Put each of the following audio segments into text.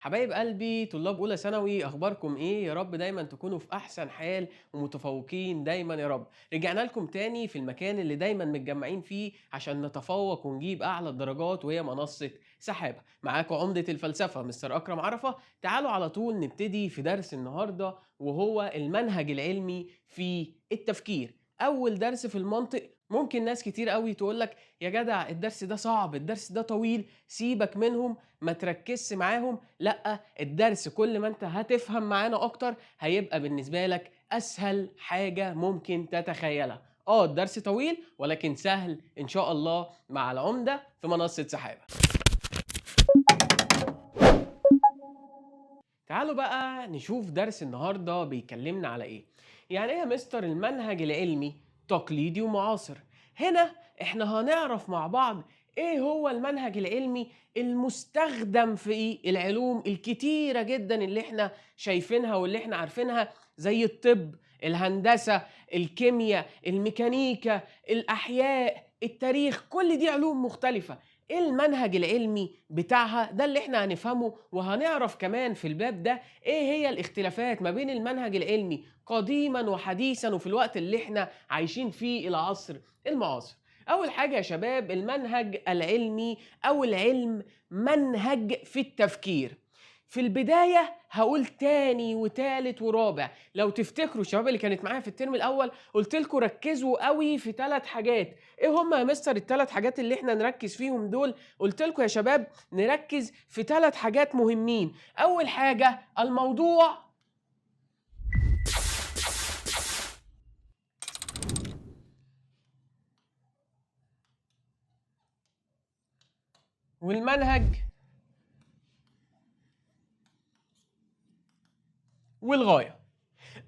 حبايب قلبي طلاب أولى ثانوي، أخباركم إيه؟ يا رب دايما تكونوا في أحسن حال ومتفوقين دايما يا رب. رجعنا لكم تاني في المكان اللي دايما متجمعين فيه عشان نتفوق ونجيب أعلى الدرجات، وهي منصة سحابة. معاكم عمدة الفلسفة مستر أكرم عرفة. تعالوا على طول نبتدي في درس النهاردة، وهو المنهج العلمي في التفكير. أول درس في المنطق. ممكن ناس كتير قوي تقولك يا جدع الدرس ده صعب، الدرس ده طويل، سيبك منهم، ما تركزش معاهم. لأ، الدرس كل ما انت هتفهم معانا اكتر هيبقى بالنسبة لك اسهل حاجة ممكن تتخيلها. الدرس طويل ولكن سهل ان شاء الله مع العمدة في منصة سحابة. تعالوا بقى نشوف درس النهاردة بيكلمنا على ايه. يعني ايه يا مستر المنهج العلمي تقليدي ومعاصر؟ هنا احنا هنعرف مع بعض ايه هو المنهج العلمي المستخدم في العلوم الكتيرة جدا اللي احنا شايفينها واللي احنا عارفينها، زي الطب، الهندسة، الكيمياء، الميكانيكا، الأحياء، التاريخ. كل دي علوم مختلفة. ايه المنهج العلمي بتاعها؟ ده اللي احنا هنفهمه، وهنعرف كمان في الباب ده ايه هي الاختلافات ما بين المنهج العلمي قديما وحديثا وفي الوقت اللي احنا عايشين فيه العصر المعاصر. اول حاجة يا شباب، المنهج العلمي او العلم منهج في التفكير. في البداية هقول تاني وتالت ورابع. لو تفتكروا الشباب اللي كانت معايا في الترم الاول، قلت لكم ركزوا قوي في 3 حاجات. ايه هم يا مستر ال3 حاجات اللي احنا نركز فيهم دول؟ قلت لكم يا شباب نركز في 3 حاجات مهمين. اول حاجة الموضوع، والمنهج، والغاية.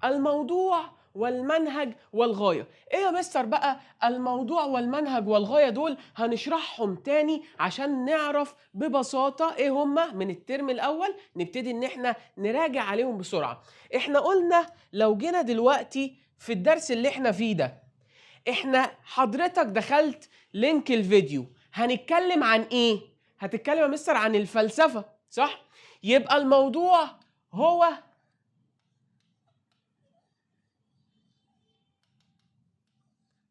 الموضوع والمنهج والغاية. ايه يا مستر بقى الموضوع والمنهج والغاية دول؟ هنشرحهم تاني عشان نعرف ببساطة ايه هما من الترم الاول، نبتدي ان احنا نراجع عليهم بسرعة. احنا قلنا لو جينا دلوقتي في الدرس اللي احنا فيه ده، احنا حضرتك دخلت لينك الفيديو، هنتكلم عن ايه؟ هتتكلم يا مستر عن الفلسفة، صح؟ يبقى الموضوع هو،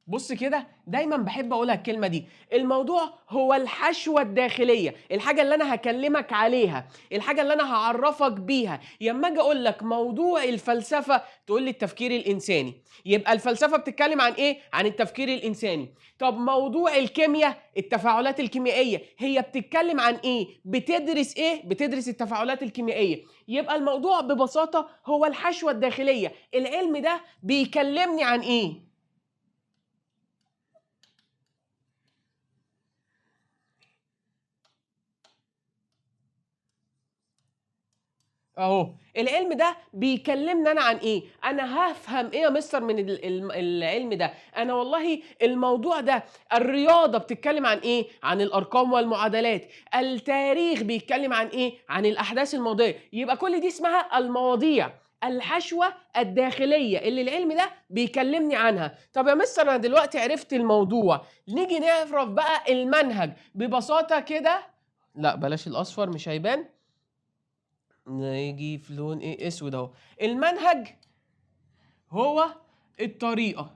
بص كده دايما بحب اقولها الكلمه دي، الموضوع هو الحشوه الداخليه، الحاجه اللي انا هكلمك عليها، الحاجه اللي انا هعرفك بيها. ياما اجي اقول لك موضوع الفلسفه تقول لي التفكير الانساني، يبقى الفلسفه بتتكلم عن ايه؟ عن التفكير الانساني. طب موضوع الكيمياء، التفاعلات الكيميائيه، هي بتتكلم عن ايه؟ بتدرس ايه؟ بتدرس التفاعلات الكيميائيه. يبقى الموضوع ببساطه هو الحشوه الداخليه. العلم ده بيكلمني عن ايه؟ اهو العلم ده بيكلمني انا عن ايه؟ انا هفهم ايه يا مستر من العلم ده؟ انا والله الموضوع ده، الرياضه بتتكلم عن ايه؟ عن الارقام والمعادلات. التاريخ بيتكلم عن ايه؟ عن الاحداث الماضيه. يبقى كل دي اسمها المواضيع، الحشوه الداخليه اللي العلم ده بيكلمني عنها. طب يا مستر انا دلوقتي عرفت الموضوع، نيجي نعرف بقى المنهج ببساطه كده. لا بلاش الاصفر مش هيبان، نيجي في لون ايه؟ اسود اهو. المنهج هو الطريقة.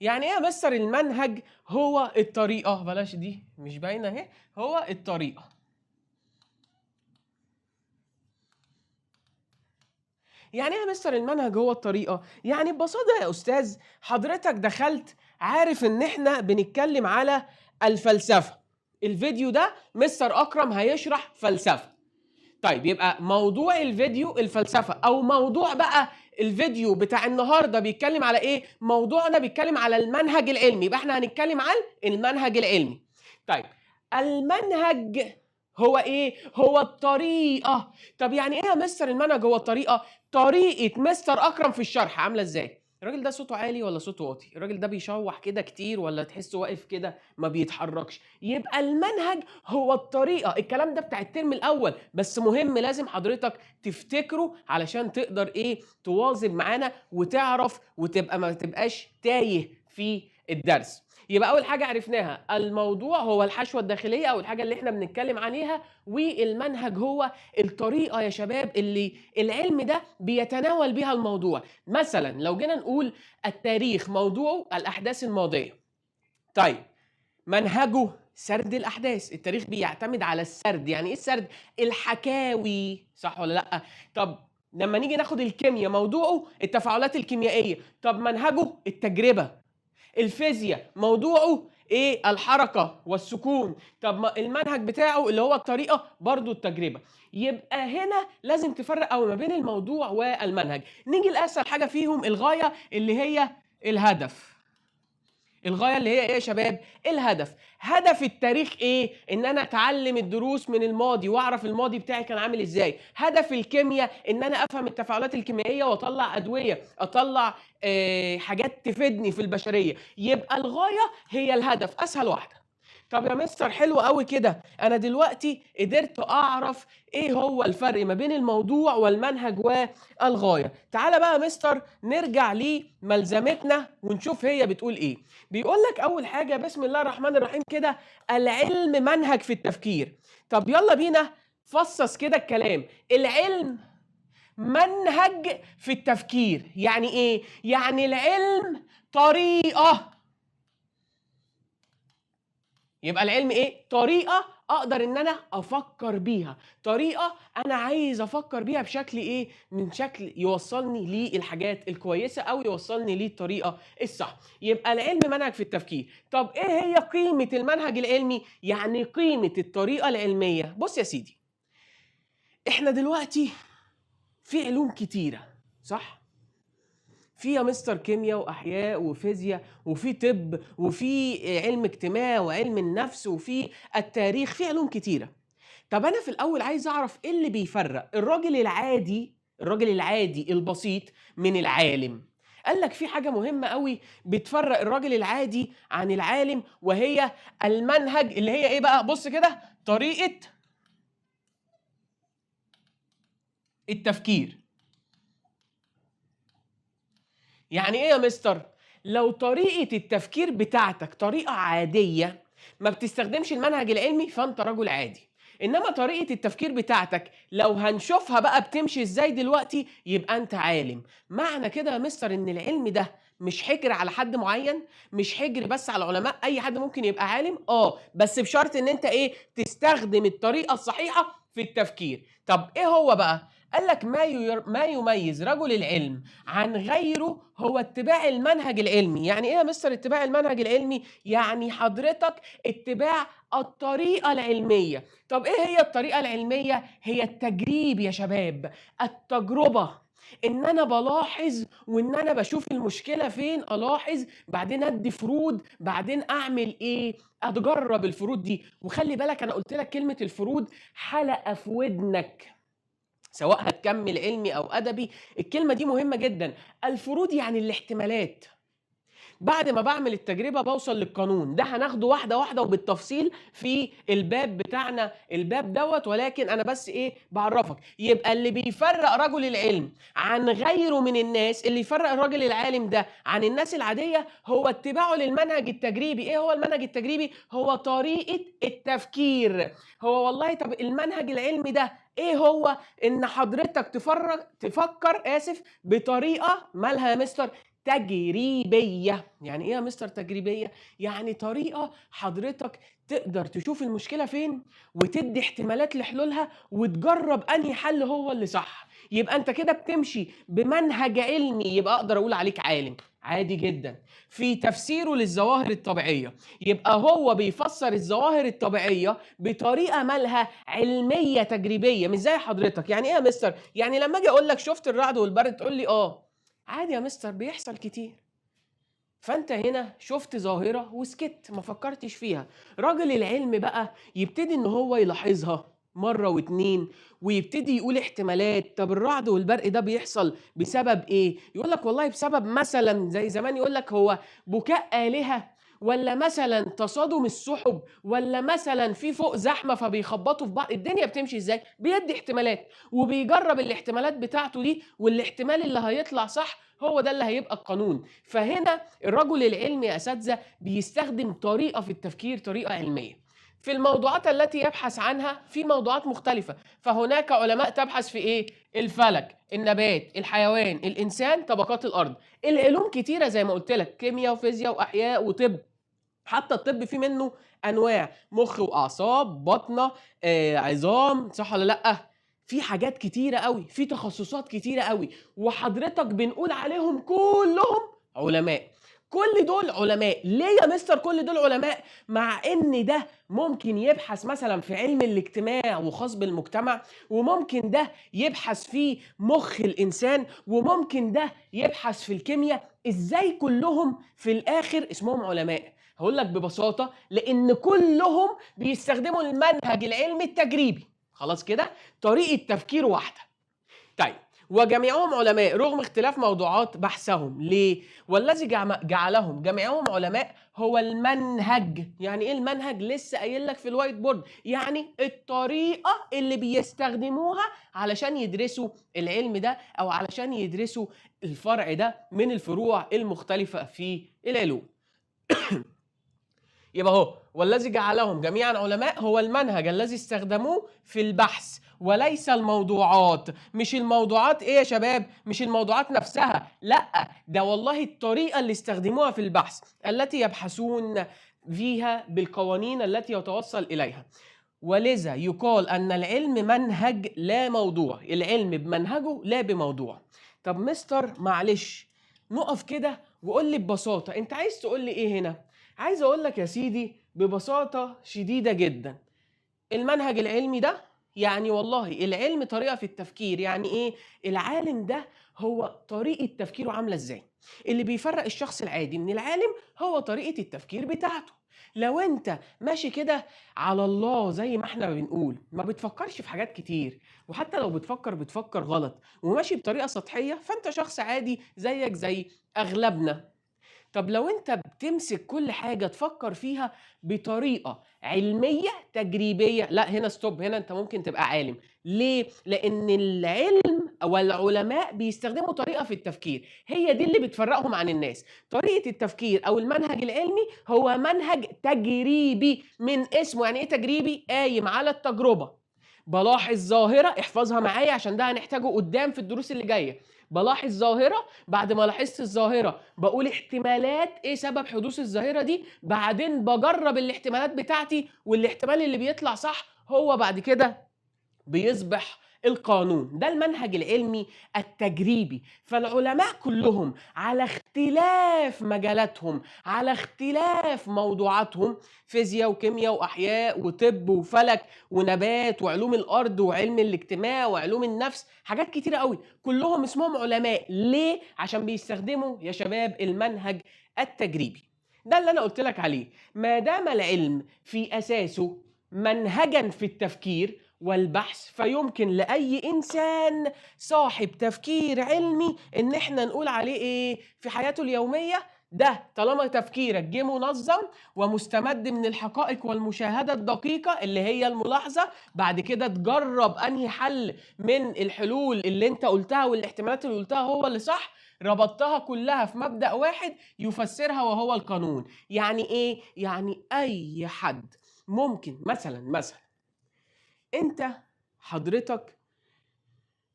يعني ايه يا مستر المنهج هو الطريقة؟ بلاش دي مش باينة اهي. هو الطريقة. يعني ايه يا مستر المنهج هو الطريقة؟ يعني ببساطة يا استاذ، حضرتك دخلت عارف ان احنا بنتكلم على الفلسفة. الفيديو ده مستر اكرم هيشرح فلسفة. طيب يبقى موضوع الفيديو الفلسفة، أو موضوع بقى الفيديو بتاع النهاردة بيتكلم على إيه؟ موضوعنا بيتكلم على المنهج العلمي، يبقى إحنا هنتكلم عن المنهج العلمي. طيب المنهج هو إيه؟ هو الطريقة. طب يعني إيه يا مستر المنهج هو الطريقة؟ طريقة مستر أكرم في الشرح عاملة إزاي؟ الراجل ده صوته عالي ولا صوته واطي؟ الراجل ده بيشوح كده كتير ولا تحسه واقف كده ما بيتحركش؟ يبقى المنهج هو الطريقة. الكلام ده بتاع الترم الأول بس مهم، لازم حضرتك تفتكره علشان تقدر إيه؟ تواظب معانا وتعرف وتبقى ما تبقاش تايه في الدرس. يبقى اول حاجه عرفناها الموضوع هو الحشوه الداخليه او الحاجه اللي احنا بنتكلم عليها، والمنهج هو الطريقه يا شباب اللي العلم ده بيتناول بيها الموضوع. مثلا لو جينا نقول التاريخ موضوعه الاحداث الماضيه، طيب منهجه سرد الاحداث. التاريخ بيعتمد على السرد. يعني ايه السرد؟ الحكاوي، صح ولا لا؟ طب لما نيجي ناخد الكيمياء موضوعه التفاعلات الكيميائيه، طب منهجه التجربه. الفيزياء موضوعه ايه؟ الحركه والسكون، طب المنهج بتاعه اللي هو الطريقه برضو التجربه. يبقى هنا لازم تفرق قوي ما بين الموضوع والمنهج. نيجي لاسهل حاجه فيهم، الغايه اللي هي الهدف. الغايه اللي هي ايه يا شباب؟ الهدف. هدف التاريخ ايه؟ ان انا اتعلم الدروس من الماضي واعرف الماضي بتاعي كان عامل ازاي. هدف الكيمياء ان انا افهم التفاعلات الكيميائيه واطلع ادويه، اطلع حاجات تفيدني في البشريه. يبقى الغايه هي الهدف، اسهل واحده. طب يا مستر حلو قوي كده، انا دلوقتي قدرت اعرف ايه هو الفرق ما بين الموضوع والمنهج والغايه. تعالى بقى يا مستر نرجع لملزمتنا ونشوف هي بتقول ايه. بيقول لك اول حاجه بسم الله الرحمن الرحيم كده، العلم منهج في التفكير. طب يلا بينا فصص كده الكلام. العلم منهج في التفكير يعني ايه؟ يعني العلم طريقه. يبقى العلم ايه؟ طريقه اقدر ان انا افكر بيها، طريقه انا عايز افكر بيها بشكل ايه؟ من شكل يوصلني للحاجات الكويسه او يوصلني للطريقه الصح. يبقى العلم منهج في التفكير. طب ايه هي قيمه المنهج العلمي؟ يعني قيمه الطريقه العلميه. بص يا سيدي، احنا دلوقتي في علوم كتيره، صح؟ في يا مستر كيمياء واحياء وفيزياء وفي طب وفي علم اجتماع وعلم النفس وفي التاريخ، في علوم كتيره. طب انا في الاول عايز اعرف ايه اللي بيفرق الراجل العادي، الراجل العادي البسيط من العالم. قال لك في حاجه مهمه قوي بتفرق الراجل العادي عن العالم، وهي المنهج اللي هي ايه بقى؟ بص كده، طريقه التفكير. يعني ايه يا مستر؟ لو طريقة التفكير بتاعتك طريقة عادية ما بتستخدمش المنهج العلمي فانت رجل عادي. انما طريقة التفكير بتاعتك لو هنشوفها بقى بتمشي ازاي دلوقتي يبقى انت عالم. معنى كده يا مستر ان العلم ده مش حجر على حد معين، مش حجر بس على العلماء، اي حد ممكن يبقى عالم، بس بشرط ان انت ايه؟ تستخدم الطريقة الصحيحة في التفكير. طب ايه هو بقى؟ قال لك ما يميز رجل العلم عن غيره هو اتباع المنهج العلمي. يعني ايه يا مستر اتباع المنهج العلمي؟ يعني حضرتك اتباع الطريقة العلمية. طب ايه هي الطريقة العلمية؟ هي التجريب يا شباب، التجربة. ان انا بلاحظ وان انا بشوف المشكلة فين، الاحظ بعدين ادي فروض، بعدين اعمل ايه؟ اتجرب الفروض دي. وخلي بالك انا قلت لك كلمة الفروض حلقة في ودنك، سواء هتكمل علمي او ادبي. الكلمه دي مهمه جدا. الفروض يعني الاحتمالات. بعد ما بعمل التجربه بوصل للقانون. ده هناخده واحده واحده وبالتفصيل في الباب بتاعنا الباب دوت، ولكن انا بس ايه بعرفك. يبقى اللي بيفرق رجل العلم عن غيره من الناس، اللي يفرق الراجل العالم ده عن الناس العاديه هو اتباعه للمنهج التجريبي. ايه هو المنهج التجريبي؟ هو طريقه التفكير. هو والله طب المنهج العلمي ده ايه هو؟ ان حضرتك تفكر بطريقه مالها يا مستر؟ تجريبية. يعني ايه يا مستر تجريبية؟ يعني طريقة حضرتك تقدر تشوف المشكلة فين وتدي احتمالات لحلولها وتجرب انهي حل هو اللي صح. يبقى انت كده بتمشي بمنهج علمي، يبقى اقدر اقول عليك عالم عادي جدا في تفسيره للظواهر الطبيعية. يبقى هو بيفسر الظواهر الطبيعية بطريقة مالها علمية تجريبية. مش زي حضرتك. يعني ايه يا مستر؟ يعني لما اجي اقول لك شفت الرعد والبرد تقول لي عادي يا مستر بيحصل كتير. فانت هنا شفت ظاهرة وسكت ما فكرتش فيها. راجل العلم بقى يبتدي ان هو يلاحظها مرة واتنين ويبتدي يقول احتمالات. طب الرعد والبرق ده بيحصل بسبب ايه؟ يقول لك والله بسبب مثلا زي زمان يقول لك هو بكاء آلهة ولا مثلا تصادم السحب، ولا مثلا في فوق زحمه فبيخبطوا في بعض؟ الدنيا بتمشي ازاي؟ بيدي احتمالات وبيجرب الاحتمالات بتاعته دي، والاحتمال اللي هيطلع صح هو ده اللي هيبقى القانون. فهنا الرجل العلمي يا اساتذه بيستخدم طريقه في التفكير، طريقه علميه في الموضوعات التي يبحث عنها. في موضوعات مختلفة، فهناك علماء تبحث في إيه؟ الفلك، النبات، الحيوان، الإنسان، طبقات الأرض. العلوم كتيرة زي ما قلت لك، كيمياء وفيزياء وأحياء وطب. حتى الطب فيه منه أنواع، مخ وأعصاب، بطنة، عظام، صح ولا لأ؟ في حاجات كتيرة قوي، في تخصصات كتيرة قوي، وحضرتك بنقول عليهم كلهم علماء. كل دول علماء. ليه يا مستر كل دول علماء؟ مع ان ده ممكن يبحث مثلا في علم الاجتماع وخاص بالمجتمع، وممكن ده يبحث في مخ الانسان، وممكن ده يبحث في الكيمياء. ازاي كلهم في الاخر اسمهم علماء؟ هقول لك ببساطة، لان كلهم بيستخدموا المنهج العلمي التجريبي. خلاص كده، طريقة تفكير واحدة. طيب، وجميعهم علماء رغم اختلاف موضوعات بحثهم. ليه؟ والذي جعلهم جميعهم علماء هو المنهج. يعني ايه المنهج؟ لسه قايل لك في الوايت بورد، يعني الطريقة اللي بيستخدموها علشان يدرسوا العلم ده، او علشان يدرسوا الفرع ده من الفروع المختلفة في العلوم. يبقى هو والذي جعلهم جميعا علماء هو المنهج الذي استخدموه في البحث، وليس الموضوعات. مش الموضوعات ايه يا شباب؟ مش الموضوعات نفسها، لا، ده والله الطريقة اللي استخدموها في البحث التي يبحثون فيها بالقوانين التي يتوصل إليها. ولذا يقال أن العلم منهج لا موضوع. العلم بمنهجه لا بموضوع. طب مستر معلش، نقف كده وقول لي ببساطة، انت عايز تقول لي ايه هنا؟ عايز اقول لك يا سيدي ببساطة شديدة جدا، المنهج العلمي ده يعني والله العلم طريقة في التفكير. يعني ايه؟ العالم ده هو طريقة تفكيره عاملة ازاي. اللي بيفرق الشخص العادي من العالم هو طريقة التفكير بتاعته. لو انت ماشي كده على الله زي ما احنا بنقول، ما بتفكرش في حاجات كتير، وحتى لو بتفكر غلط وماشي بطريقة سطحية، فانت شخص عادي زيك زي اغلبنا. طب لو انت بتمسك كل حاجة تفكر فيها بطريقة علمية تجريبية، لا هنا ستوب، هنا انت ممكن تبقى عالم. ليه؟ لأن العلم أو العلماء بيستخدموا طريقة في التفكير، هي دي اللي بتفرقهم عن الناس. طريقة التفكير أو المنهج العلمي هو منهج تجريبي من اسمه. يعني إيه تجريبي؟ قايم على التجربة. بلاحظ ظاهرة، احفظها معايا عشان ده هنحتاجه قدام في الدروس اللي جاية. بلاحظ ظاهرة، بعد ما لاحظت الظاهرة بقول احتمالات ايه سبب حدوث الظاهرة دي، بعدين بجرب الاحتمالات بتاعتي، والاحتمال اللي بيطلع صح هو بعد كده بيصبح القانون. ده المنهج العلمي التجريبي. فالعلماء كلهم على اختلاف مجالاتهم، على اختلاف موضوعاتهم، فيزياء وكيمياء وأحياء وطب وفلك ونبات وعلوم الأرض وعلم الاجتماع وعلوم النفس، حاجات كتيرة قوي، كلهم اسمهم علماء. ليه؟ عشان بيستخدموا يا شباب المنهج التجريبي. ده اللي أنا قلت لك عليه. ما دام العلم في أساسه منهجا في التفكير والبحث، فيمكن لأي إنسان صاحب تفكير علمي إن إحنا نقول عليه إيه في حياته اليومية؟ ده طالما تفكيرك جه منظم ومستمد من الحقائق والمشاهدة الدقيقة اللي هي الملاحظة، بعد كده تجرب أنهي حل من الحلول اللي أنت قلتها والاحتمالات اللي قلتها هو اللي صح، ربطتها كلها في مبدأ واحد يفسرها وهو القانون. يعني إيه؟ يعني أي حد ممكن مثلا انت حضرتك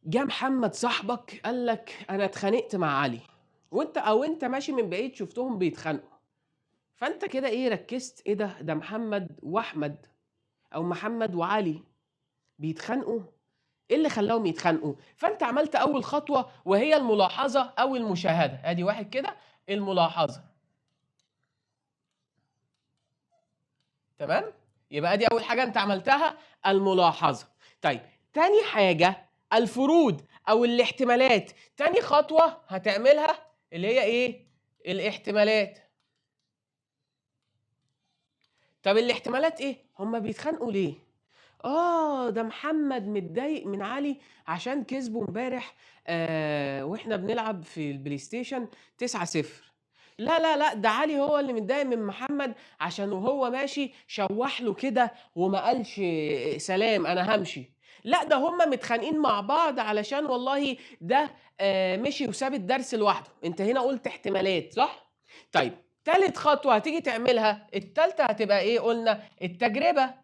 جه محمد صاحبك قال لك انا اتخانقت مع علي، وانت ماشي من بعيد شفتهم بيتخانقوا، فانت كده ايه ركزت، ايه ده محمد واحمد، او محمد وعلي بيتخانقوا، ايه اللي خلاهم يتخانقوا؟ فانت عملت اول خطوة وهي الملاحظة او المشاهدة. ادي واحد كده، الملاحظة. تمام؟ يبقى دي اول حاجة انت عملتها، الملاحظة. طيب، تاني حاجة الفروض او الاحتمالات. تاني خطوة هتعملها اللي هي ايه؟ الاحتمالات. طب الاحتمالات ايه؟ هما بيتخانقوا ليه؟ ده محمد متضايق من علي عشان كسبوا امبارح واحنا بنلعب في البلاي ستيشن 9-0. لا لا لا، ده علي هو اللي متضايق من محمد عشان وهو ماشي شوح له كده وما قالش سلام انا همشي. لا، ده هما متخانقين مع بعض علشان والله ده مشي وساب الدرس لوحده. انت هنا قلت احتمالات صح؟ طيب تالت خطوة هتيجي تعملها، التالتة هتبقى ايه؟ قلنا التجربة.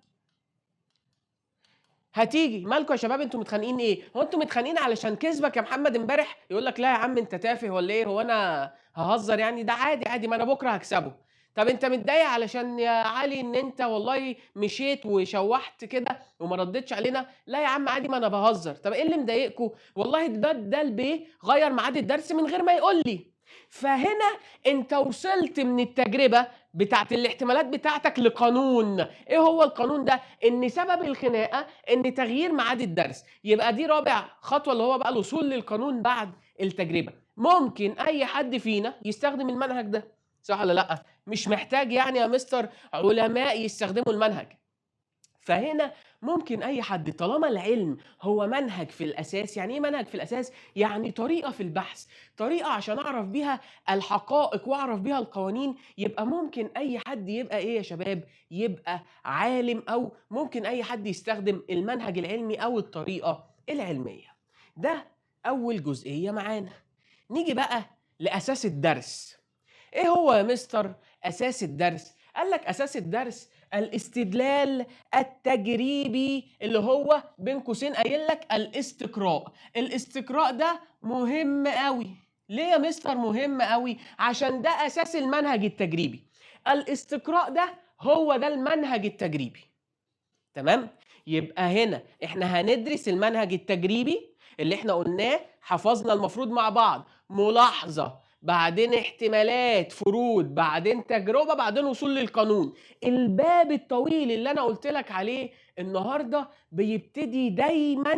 هتيجي مالكم يا شباب؟ انتوا متخانقين ايه؟ هو انتوا متخانقين علشان كسبك يا محمد امبارح؟ يقول لك لا يا عم انت تافه ولا ايه؟ هو انا ههزر يعني؟ ده عادي عادي، ما انا بكره هكسبه. طب انت متضايق علشان يا علي ان انت والله مشيت وشوحت كده وما ردتش علينا؟ لا يا عم عادي، ما انا بهزر. طب ايه اللي مضايقكم؟ والله ده البيه غير ميعاد الدرس من غير ما يقول لي. فهنا انت وصلت من التجربه بتاعت الاحتمالات بتاعتك لقانون. ايه هو القانون ده؟ ان سبب الخناقه ان تغيير ميعاد الدرس. يبقى دي رابع خطوه اللي هو بقى الوصول للقانون بعد التجربه. ممكن اي حد فينا يستخدم المنهج ده، صح ولا لا؟ مش محتاج يعني يا مستر علماء يستخدموا المنهج. فهنا ممكن اي حد طالما العلم هو منهج في الاساس. يعني ايه منهج في الاساس؟ يعني طريقه في البحث، طريقه عشان اعرف بيها الحقائق واعرف بيها القوانين. يبقى ممكن اي حد يبقى ايه يا شباب؟ يبقى عالم، او ممكن اي حد يستخدم المنهج العلمي او الطريقه العلميه. ده اول جزئيه معانا. نيجي بقى لاساس الدرس. ايه هو يا مستر اساس الدرس؟ قال لك اساس الدرس الاستدلال التجريبي، اللي هو بين قوسين قايل لك الاستقراء. الاستقراء ده مهم قوي. ليه يا مستر مهم قوي؟ عشان ده اساس المنهج التجريبي. الاستقراء ده هو ده المنهج التجريبي. تمام؟ يبقى هنا احنا هندرس المنهج التجريبي اللي احنا قلناه، حفظنا المفروض مع بعض ملاحظة، بعدين احتمالات، فروض، بعدين تجربة، بعدين وصول للقانون. الباب الطويل اللي انا قلت لك عليه النهارده بيبتدي دايما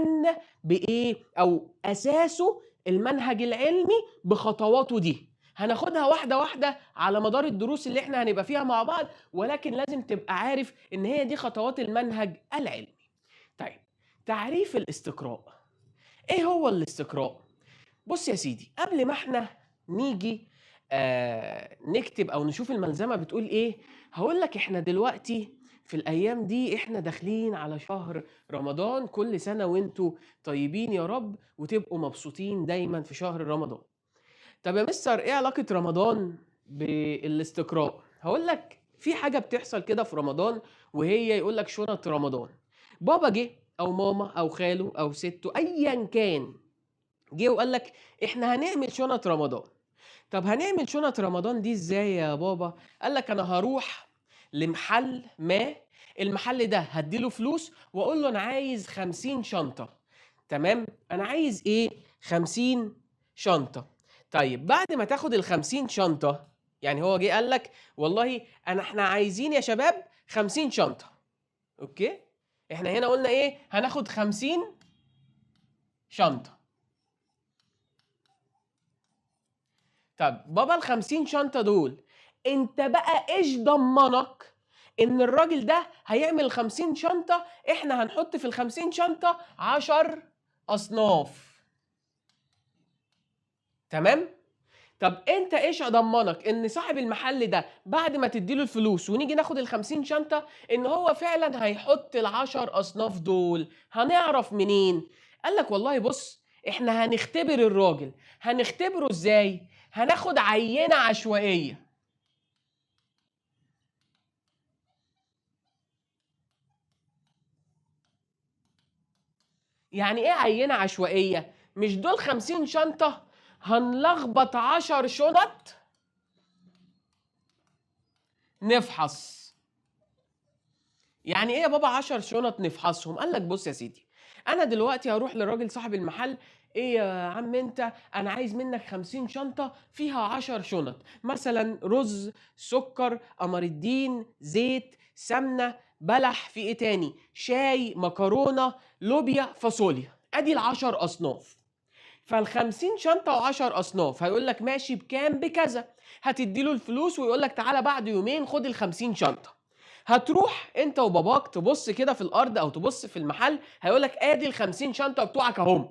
بايه؟ او اساسه المنهج العلمي بخطواته دي. هناخدها واحدة واحدة على مدار الدروس اللي احنا هنبقى فيها مع بعض، ولكن لازم تبقى عارف ان هي دي خطوات المنهج العلمي. طيب تعريف الاستقراء. ايه هو الاستقراء؟ بص يا سيدي، قبل ما احنا نيجي نكتب او نشوف الملزمه بتقول ايه، هقول لك احنا دلوقتي في الايام دي احنا داخلين على شهر رمضان. كل سنه وانتوا طيبين يا رب، وتبقوا مبسوطين دايما في شهر رمضان. طب يا مستر ايه علاقه رمضان بالاستقراء؟ هقول لك في حاجه بتحصل كده في رمضان، وهي يقول لك شنط رمضان. بابا جه او ماما او خاله او سته ايا كان، جه وقال لك احنا هنعمل شنط رمضان. طب هنعمل شنط رمضان دي ازاي يا بابا؟ قال لك انا هروح لمحل ما، المحل ده هديله فلوس واقول له انا عايز 50 شنطة. تمام؟ انا عايز ايه؟ 50 شنطة. طيب بعد ما تاخد ال 50 شنطة، يعني هو جه قال لك والله احنا عايزين يا شباب 50 شنطة. اوكي؟ احنا هنا قلنا ايه؟ هناخد 50 شنطة. طب بابا ال 50 شنطة دول، انت بقى ايش ضمنك ان الراجل ده هيعمل ال 50 شنطة؟ احنا هنحط في ال 50 شنطة 10 اصناف. تمام؟ طب انت ايش ضمنك ان صاحب المحل ده بعد ما تديله الفلوس ونيجي ناخد ال 50 شنطة ان هو فعلا هيحط ال 10 اصناف دول؟ هنعرف منين؟ قال لك والله بص، احنا هنختبر الراجل. هنختبره ازاي؟ هناخد عينة عشوائية. يعني ايه عينة عشوائية؟ مش دول 50 شنطة؟ هنلخبط 10 شنط نفحص. يعني ايه يا بابا 10 شنط نفحصهم؟ قال لك بص يا سيدي، انا دلوقتي هروح للراجل صاحب المحل. ايه يا عم انت، انا عايز منك 50 شنطة فيها 10 شنط، مثلا رز، سكر، قمر الدين، زيت، سمنة، بلح، في ايه تاني، شاي، مكرونة، لوبيا، فاصوليا. ادي ال10 اصناف. فال50 شنطة و10 اصناف هيقول لك ماشي بكام؟ بكذا. هتديله الفلوس ويقول لك تعالى بعد يومين خد ال50 شنطة. هتروح انت وباباك تبص كده في الارض او تبص في المحل، هيقول لك ادي ال50 شنطه بتوعك اهم.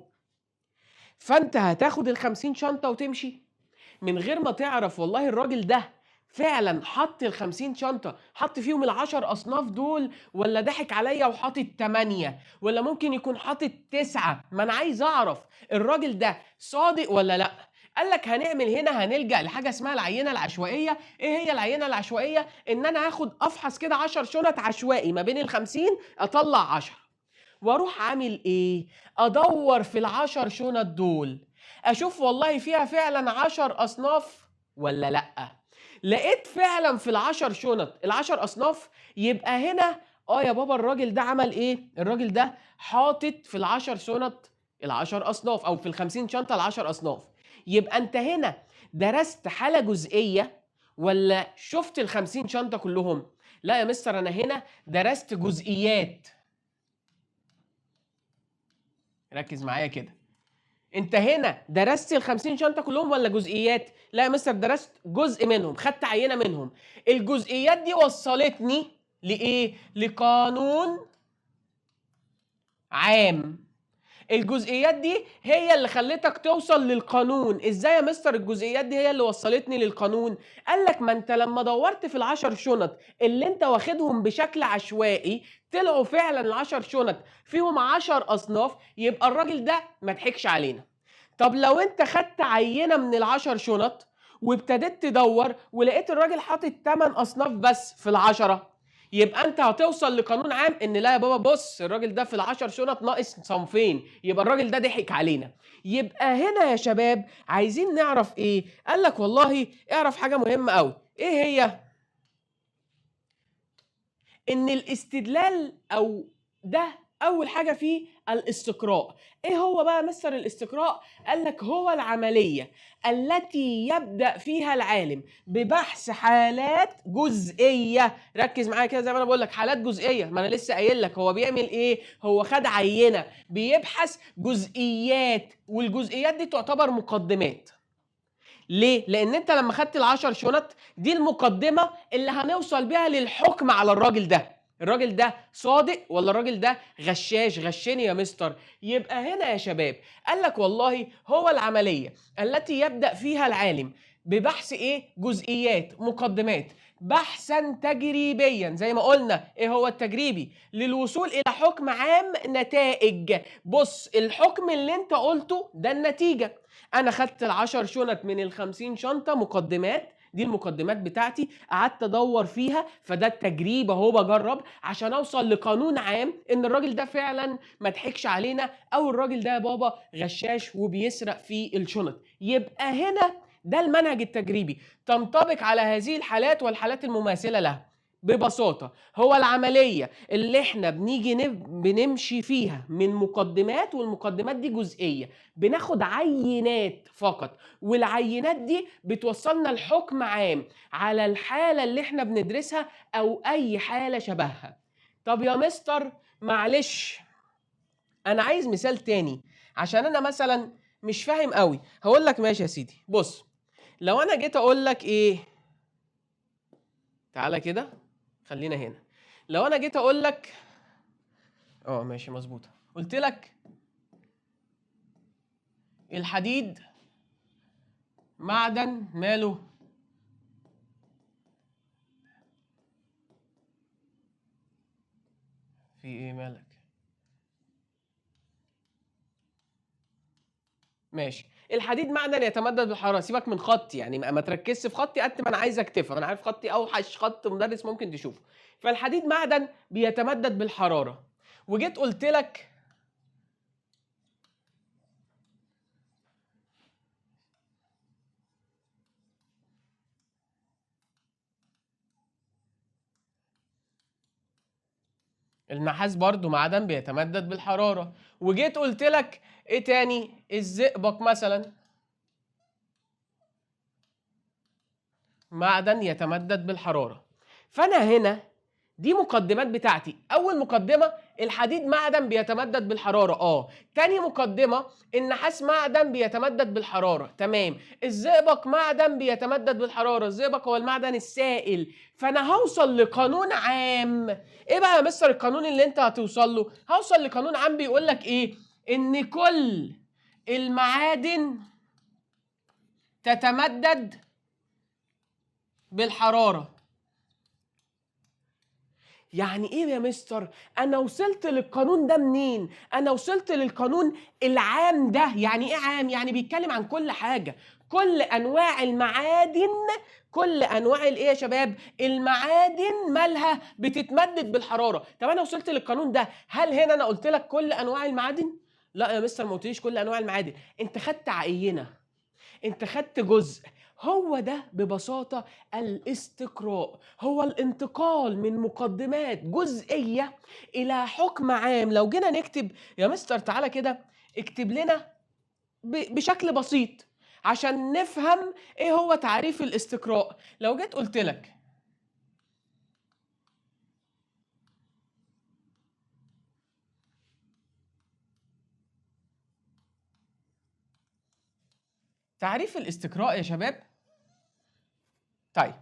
فانت هتاخد ال50 شنطه وتمشي. من غير ما تعرف والله الراجل ده فعلا حط ال50 شنطة، حط فيهم ال10 أصناف دول، ولا ضحك عليا وحاطط 8، ولا ممكن يكون حاطط 9؟ ما أنا عايز أعرف الراجل ده صادق ولا لأ. قال لك هنعمل هنا، هنلجأ لحاجة اسمها العينة العشوائية. إيه هي العينة العشوائية؟ إن أنا هاخد أفحص كده 10 شنط عشوائي ما بين ال50، أطلع 10، واروح عامل ايه؟ ادور في ال10 شنط دول، اشوف والله فيها فعلا 10 اصناف ولا لا. لقيت فعلا في ال10 شنط ال10 اصناف، يبقى هنا يا بابا الراجل ده عمل ايه؟ الراجل ده حاطط في ال10 شنط ال10 اصناف، او في ال50 شنطه ال10 اصناف. يبقى انت هنا درست حاله جزئيه ولا شفت ال50 شنطه كلهم؟ لا يا مستر، انا هنا درست جزئيات. ركز معايا كده، انت هنا درست ال50 شنطه كلهم ولا جزئيات؟ لا يا مستر، درست جزء منهم، خدت عينه منهم. الجزئيات دي وصلتني لايه؟ لقانون عام. الجزئيات دي هي اللي خلتك توصل للقانون. ازاي يا مستر الجزئيات دي هي اللي وصلتني للقانون؟ قال لك ما انت لما دورت في ال10 شنط اللي انت واخدهم بشكل عشوائي، طلعوا فعلا ال10 شنط فيهم 10 اصناف، يبقى الراجل ده ما ضحكش علينا. طب لو انت خدت عينة من ال10 شنط وابتديت تدور ولقيت الراجل حاطط 8 اصناف بس في ال10، يبقى انت هتوصل لقانون عام ان لا يا بابا بص، الراجل ده في ال10 شنط ناقص صنفين، يبقى الراجل ده ضحك علينا. يبقى هنا يا شباب عايزين نعرف ايه؟ قال لك والله اعرف حاجة مهمة قوي. ايه هي؟ ان الاستدلال او ده اول حاجه فيه الاستقراء. ايه هو بقى مستر الاستقراء؟ قال لك هو العمليه التي يبدا فيها العالم ببحث حالات جزئيه. ركز معايا كده، زي ما انا بقول لك حالات جزئيه، ما انا لسه قايل لك هو بيعمل ايه. هو خد عينه، بيبحث جزئيات، والجزئيات دي تعتبر مقدمات. ليه؟ لأن أنت لما خدت ال10 شنط دي المقدمة اللي هنوصل بيها للحكم على الراجل ده. الراجل ده صادق ولا الراجل ده غشاش؟ غشني يا مستر. يبقى هنا يا شباب قال لك والله هو العملية التي يبدأ فيها العالم ببحث ايه؟ جزئيات، مقدمات، بحثا تجريبيا. زي ما قلنا ايه هو التجريبي؟ للوصول الى حكم عام نتائج. بص، الحكم اللي انت قلته ده النتيجة. انا خدت ال10 شنط من ال50 شنطه مقدمات، دي المقدمات بتاعتي، قعدت ادور فيها، فده التجريب اهو، بجرب عشان اوصل لقانون عام ان الراجل ده فعلا ما ضحكش علينا، او الراجل ده يا بابا غشاش وبيسرق في الشنط. يبقى هنا ده المنهج التجريبي، تنطبق على هذه الحالات والحالات المماثله لها. ببساطة هو العملية اللي احنا بنيجي بنمشي فيها من مقدمات، والمقدمات دي جزئية، بناخد عينات فقط، والعينات دي بتوصلنا لحكم عام على الحالة اللي احنا بندرسها أو أي حالة شبهها. طب يا مستر معلش، أنا عايز مثال تاني عشان أنا مثلا مش فاهم قوي. هقول لك ماشي يا سيدي، بص، لو أنا جيت أقول لك إيه، تعالى كده خلينا هنا. لو أنا جيت أقول لك ماشي مظبوطة، قلت لك الحديد معدن ماله؟ في ايه مالك؟ ماشي، الحديد معدن يتمدد بالحراره. سيبك من خطي، يعني ما تركزش في خطي قد ما انا عايزك تفهم. انا عارف خطي اوحش خط مدرس ممكن تشوفه. فالحديد معدن بيتمدد بالحراره، وجيت قلت لك النحاس برضو معدن بيتمدد بالحراره، وجيت قلت لك ايه تاني؟ الزئبق مثلا معدن يتمدد بالحراره. فانا هنا دي مقدمات بتاعتي. اول مقدمه الحديد معدن بيتمدد بالحراره، تاني مقدمه النحاس معدن بيتمدد بالحراره، تمام. الزئبق معدن بيتمدد بالحراره، الزئبق هو المعدن السائل. فانا هوصل لقانون عام. ايه بقى يا مستر القانون اللي انت هتوصل له؟ هوصل لقانون عام بيقول لك ايه؟ ان كل المعادن تتمدد بالحرارة. يعني ايه يا مستر؟ انا وصلت للقانون ده منين؟ انا وصلت للقانون العام ده. يعني ايه عام؟ يعني بيتكلم عن كل حاجة، كل انواع المعادن، كل انواع الايه يا شباب؟ المعادن مالها بتتمدد بالحرارة. طب انا وصلت للقانون ده، هل هنا انا قلت لك كل انواع المعادن؟ لا يا مستر، ما قلتليش كل انواع المعادن، انت خدت عينة، انت خدت جزء. هو ده ببساطة الاستقراء، هو الانتقال من مقدمات جزئية إلى حكم عام. لو جينا نكتب يا مستر، تعالى كده اكتب لنا بشكل بسيط عشان نفهم ايه هو تعريف الاستقراء. لو جيت قلت لك تعريف الاستقراء يا شباب، طيب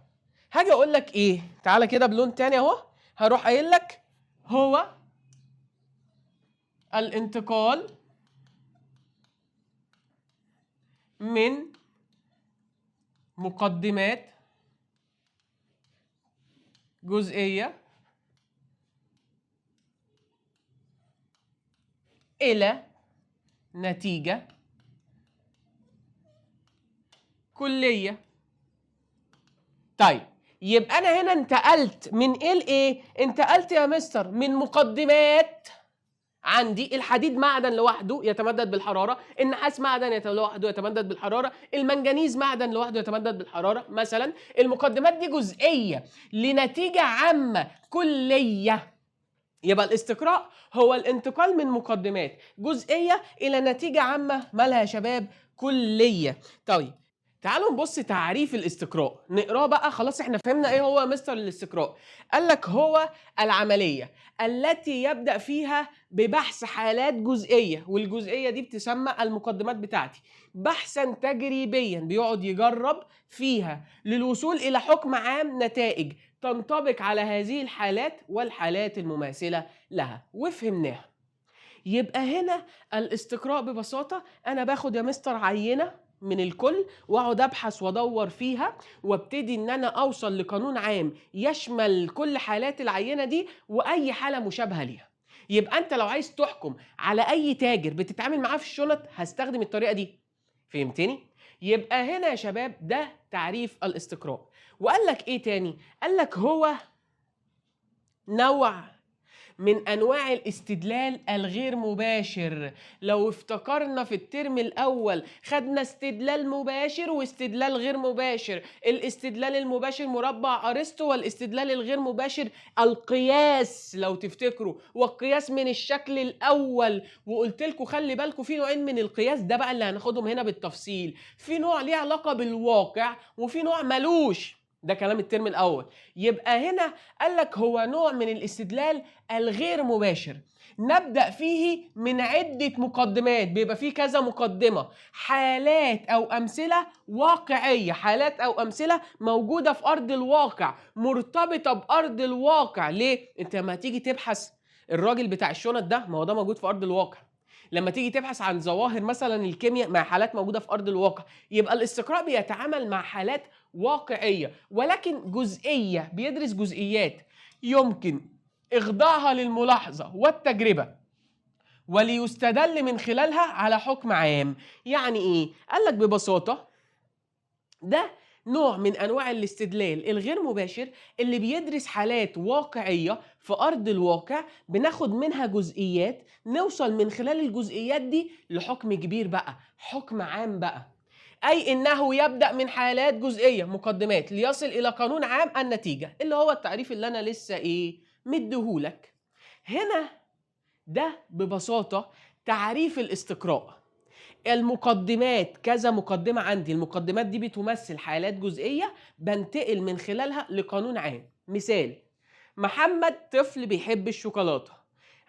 هاجي اقول لك ايه؟ تعالى كده بلون تاني اهو، هروح قايل لك هو الانتقال من مقدمات جزئية إلى نتيجة كلية. طيب يبقى أنا هنا انتقلت من إيه لإيه؟ انتقلت يا مستر من مقدمات. عندي الحديد معدن لوحده يتمدد بالحرارة، النحاس معدن لوحده يتمدد بالحرارة، المنجنيز معدن لوحده يتمدد بالحرارة مثلا. المقدمات دي جزئية لنتيجة عامة كلية. يبقى الاستقراء هو الانتقال من مقدمات جزئية إلى نتيجة عامة مالها يا شباب؟ كلية. طيب تعالوا نبص تعريف الاستقراء، نقراه بقى. خلاص احنا فهمنا ايه هو مستر الاستقراء. قال لك هو العملية التي يبدأ فيها ببحث حالات جزئية، والجزئية دي بتسمى المقدمات بتاعتي، بحثا تجريبيا بيقعد يجرب فيها للوصول إلى حكم عام، نتائج تنطبق على هذه الحالات والحالات المماثلة لها. وفهمناها. يبقى هنا الاستقراء ببساطة أنا باخد يا مستر عينة من الكل واقعد ابحث وادور فيها، وابتدي ان انا اوصل لقانون عام يشمل كل حالات العينة دي واي حالة مشابهة ليها. يبقى انت لو عايز تحكم على اي تاجر بتتعامل معاه في الشنط هستخدم الطريقة دي. فهمتني؟ يبقى هنا يا شباب ده تعريف الاستقراء. وقال لك ايه تاني؟ قال لك هو نوع من انواع الاستدلال الغير مباشر. لو افتكرنا في الترم الاول خدنا استدلال مباشر واستدلال غير مباشر. الاستدلال المباشر مربع ارسطو، والاستدلال الغير مباشر القياس لو تفتكروا، والقياس من الشكل الاول. وقلت لكم خلي بالكم في نوعين من القياس، ده بقى اللي هناخدهم هنا بالتفصيل. في نوع ليه علاقة بالواقع وفي نوع ملوش، ده كلام الترم الاول. يبقى هنا قال لك هو نوع من الاستدلال الغير مباشر نبدأ فيه من عدة مقدمات، بيبقى فيه كذا مقدمة، حالات أو أمثلة واقعية، حالات أو أمثلة موجودة في أرض الواقع، مرتبطة بأرض الواقع. ليه؟ أنت لما تيجي تبحث الراجل بتاع الشنط ده، ما هو ده موجود في أرض الواقع. لما تيجي تبحث عن ظواهر مثلا الكيمياء مع حالات موجودة في أرض الواقع. يبقى الاستقراء بيتعامل مع حالات واقعية ولكن جزئية، بيدرس جزئيات يمكن إخضاعها للملاحظة والتجربة وليستدل من خلالها على حكم عام. يعني إيه؟ قال لك ببساطة ده نوع من أنواع الاستدلال الغير مباشر اللي بيدرس حالات واقعية في أرض الواقع، بناخد منها جزئيات نوصل من خلال الجزئيات دي لحكم كبير بقى، حكم عام بقى. أي إنه يبدأ من حالات جزئية مقدمات ليصل إلى قانون عام النتيجة، اللي هو التعريف اللي أنا لسه مديهولك هنا. ده ببساطة تعريف الاستقراء. المقدمات كذا مقدمة عندي، المقدمات دي بتمثل حالات جزئية بنتقل من خلالها لقانون عام. مثال: محمد طفل بيحب الشوكولاتة،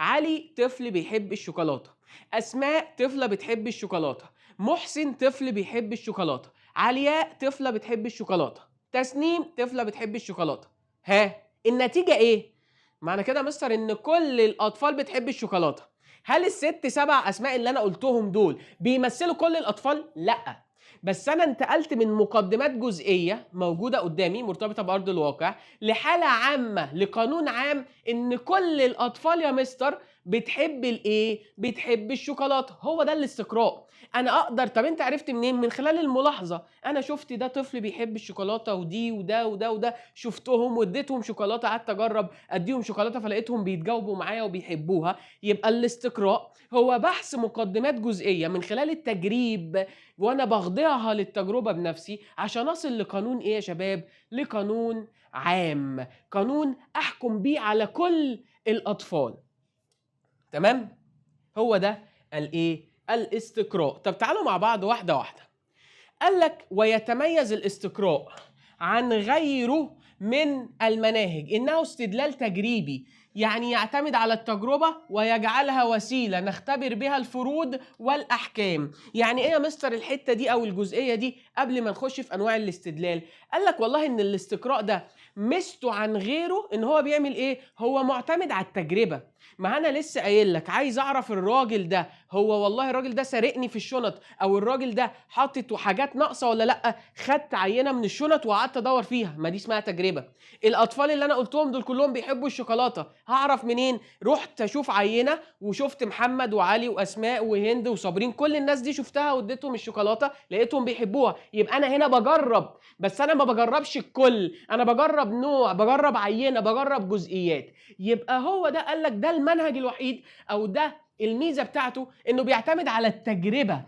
علي طفل بيحب الشوكولاتة، أسماء طفلة بتحب الشوكولاتة، محسن طفل بيحب الشوكولاتة، علياء طفلة بتحب الشوكولاتة، تسنيم طفلة بتحب الشوكولاتة. ها النتيجة ايه؟ معنى كده يا مستر ان كل الأطفال بتحب الشوكولاتة. هل الست 7 أسماء اللي أنا قلتهم دول بيمثلوا كل الأطفال؟ لأ. بس انا انتقلت من مقدمات جزئيه موجوده قدامي مرتبطه بارض الواقع لحاله عامه لقانون عام ان كل الاطفال يا مستر بتحب الايه؟ بتحب الشوكولاته. هو ده الاستقراء. انا اقدر، طب انت عرفت منين؟ من خلال الملاحظه. انا شفت ده طفل بيحب الشوكولاته ودي وده وده وده، شفتهم واديتهم شوكولاته، قعدت اجرب اديهم شوكولاته فلقيتهم بيتجاوبوا معايا وبيحبوها. يبقى الاستقراء هو بحث مقدمات جزئيه من خلال التجريب، وانا بخضعها للتجربه بنفسي عشان اصل لقانون ايه يا شباب؟ لقانون عام، قانون احكم بيه على كل الاطفال. تمام؟ هو ده الايه؟ الاستقراء. طب تعالوا مع بعض واحده واحده. قال لك ويتميز الاستقراء عن غيره من المناهج انه استدلال تجريبي، يعني يعتمد على التجربة ويجعلها وسيلة نختبر بها الفروض والأحكام. يعني إيه يا مستر الحتة دي أو الجزئية دي قبل ما نخش في أنواع الاستدلال؟ قال لك والله إن الاستقراء ده ميزته عن غيره إن هو بيعمل إيه؟ هو معتمد على التجربة. ما أنا لسه قايل لك عايز أعرف الراجل ده، هو والله الراجل ده سارقني في الشنط، أو الراجل ده حاطط حاجات ناقصة ولا لأ؟ خدت عينة من الشنط وقعدت أدور فيها، ما دي اسمها تجربة. الاطفال اللي انا قلتهم دول كلهم بيحبوا الشوكولاته، هعرف منين؟ رحت اشوف عينه وشفت محمد وعلي واسماء وهند وصابرين، كل الناس دي شفتها واديتهم الشوكولاته لقيتهم بيحبوها. يبقى انا هنا بجرب، بس انا ما بجربش الكل، انا بجرب نوع، بجرب عينه، بجرب جزئيات. يبقى هو ده قال لك ده المنهج الوحيد، او ده الميزه بتاعته، انه بيعتمد على التجربه،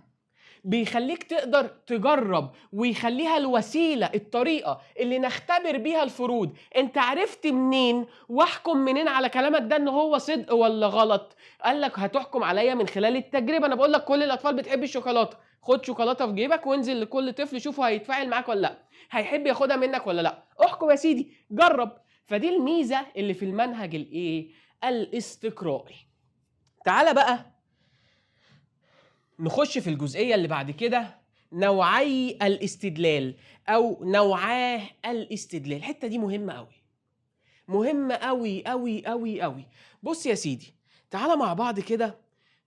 بيخليك تقدر تجرب، ويخليها الوسيلة، الطريقة اللي نختبر بيها الفروض. انت عرفت منين واحكم منين على كلامك ده ان هو صدق ولا غلط؟ قال لك هتحكم عليا من خلال التجربة. انا بقول لك كل الاطفال بتحب الشوكولاتة، خد شوكولاتة في جيبك وانزل لكل طفل شوفه هيتفاعل معاك ولا لا، هيحب ياخدها منك ولا لا، احكم يا سيدي، جرب. فدي الميزة اللي في المنهج الايه؟ الاستقرائي. تعال بقى نخش في الجزئية اللي بعد كده، نوعي الاستدلال أو نوعاه الاستدلال. الحتة دي مهمة أوي، مهمة أوي أوي أوي أوي. بص يا سيدي، تعالى مع بعض كده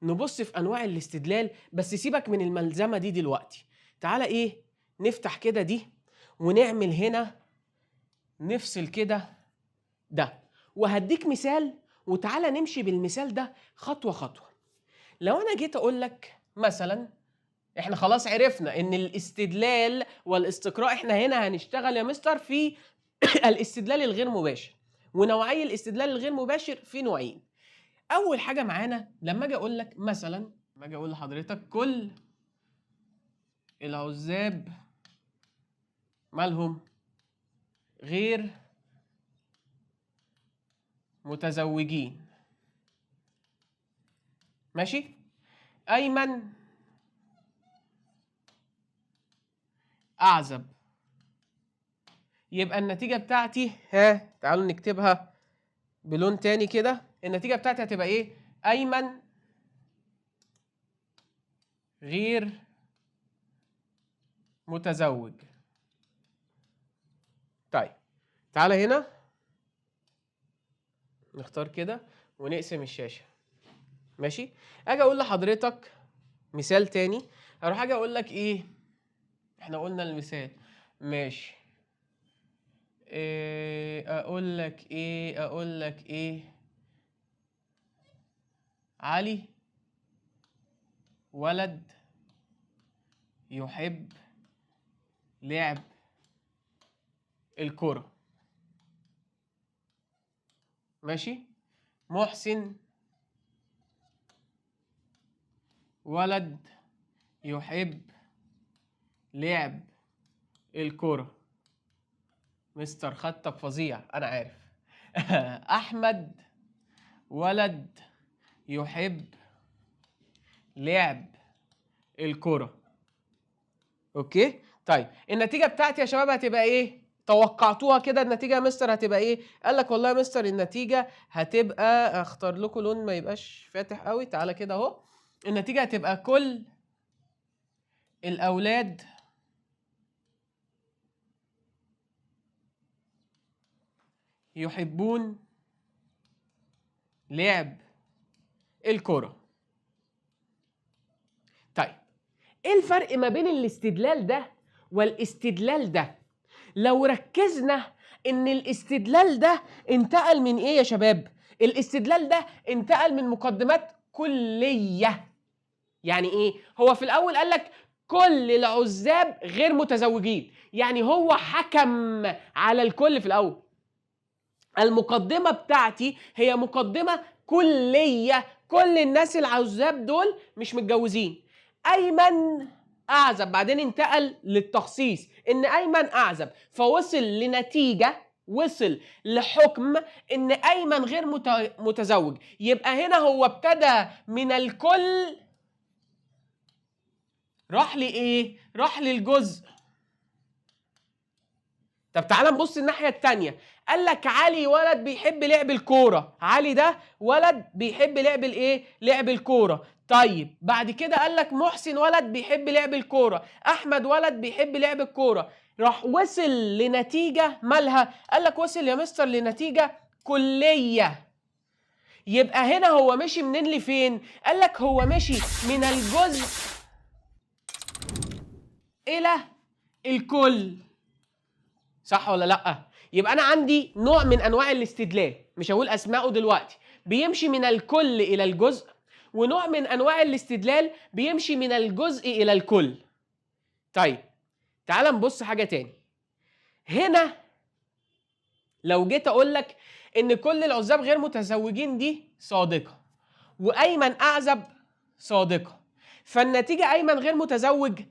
نبص في أنواع الاستدلال، بس سيبك من الملزمة دي دلوقتي. تعالى إيه؟ نفتح كده دي ونعمل هنا، نفصل كده ده، وهديك مثال، وتعالى نمشي بالمثال ده خطوة خطوة. لو أنا جيت أقول لك مثلا، احنا خلاص عرفنا ان الاستدلال والاستقراء، احنا هنا هنشتغل يا مستر في الاستدلال الغير مباشر، ونوعي الاستدلال الغير مباشر في نوعين. اول حاجه معانا لما اجي اقول لك مثلا، لما اجي اقول لحضرتك كل العزاب مالهم غير متزوجين، ماشي؟ ايمن اعزب. يبقى النتيجه بتاعتي، تعالوا نكتبها بلون تاني كده، النتيجه بتاعتي هتبقى ايه؟ ايمن غير متزوج. طيب تعالى هنا نختار كده ونقسم الشاشة، ماشي؟ اجي اقول لحضرتك مثال تاني، اروح اجي اقول لك ايه؟ احنا قلنا المثال، ماشي. اقول لك ايه علي ولد يحب لعب الكرة، ماشي؟ محسن ولد يحب لعب الكرة. مستر خطك فظيع انا عارف. احمد ولد يحب لعب الكرة. اوكي؟ طيب النتيجة بتاعتي يا شباب هتبقى ايه؟ توقعتوها كده النتيجة يا مستر هتبقى ايه؟ قال لك والله يا مستر النتيجة هتبقى، اختار لكم لون ما يبقاش فاتح قوي، تعالى كده اهو. النتيجة هتبقى كل الأولاد يحبون لعب الكرة. طيب ايه الفرق ما بين الاستدلال ده والاستدلال ده؟ لو ركزنا ان الاستدلال ده انتقل من ايه يا شباب؟ الاستدلال ده انتقل من مقدمات كلية. يعني ايه؟ هو في الاول قال لك كل العزاب غير متزوجين، يعني هو حكم على الكل في الاول. المقدمة بتاعتي هي مقدمة كلية، كل الناس العزاب دول مش متجوزين. أيمن أعزب، بعدين انتقل للتخصيص إن أيمن أعزب، فوصل لنتيجة، وصل لحكم إن أيمن غير متزوج. يبقى هنا هو ابتدى من الكل راح لإيه؟ راح للجزء. طب تعالى نبص الناحية التانية. قال لك علي ولد بيحب لعب الكورة، علي ده ولد بيحب لعب الايه؟ لعب الكورة. طيب بعد كده قال لك محسن ولد بيحب لعب الكورة، احمد ولد بيحب لعب الكورة. راح وصل لنتيجة مالها؟ قال لك وصل يا مستر لنتيجة كلية. يبقى هنا هو مشي منين لفين؟ قال لك هو مشي من الجزء إلى الكل. صح ولا لأ؟ يبقى أنا عندي نوع من أنواع الاستدلال، مش هقول أسمائه دلوقتي، بيمشي من الكل إلى الجزء، ونوع من أنواع الاستدلال بيمشي من الجزء إلى الكل. طيب تعال نبص حاجة تاني. هنا لو جيت أقول لك إن كل العزاب غير متزوجين دي صادقة، وأيمن أعزب صادقة، فالنتيجة أيمن غير متزوج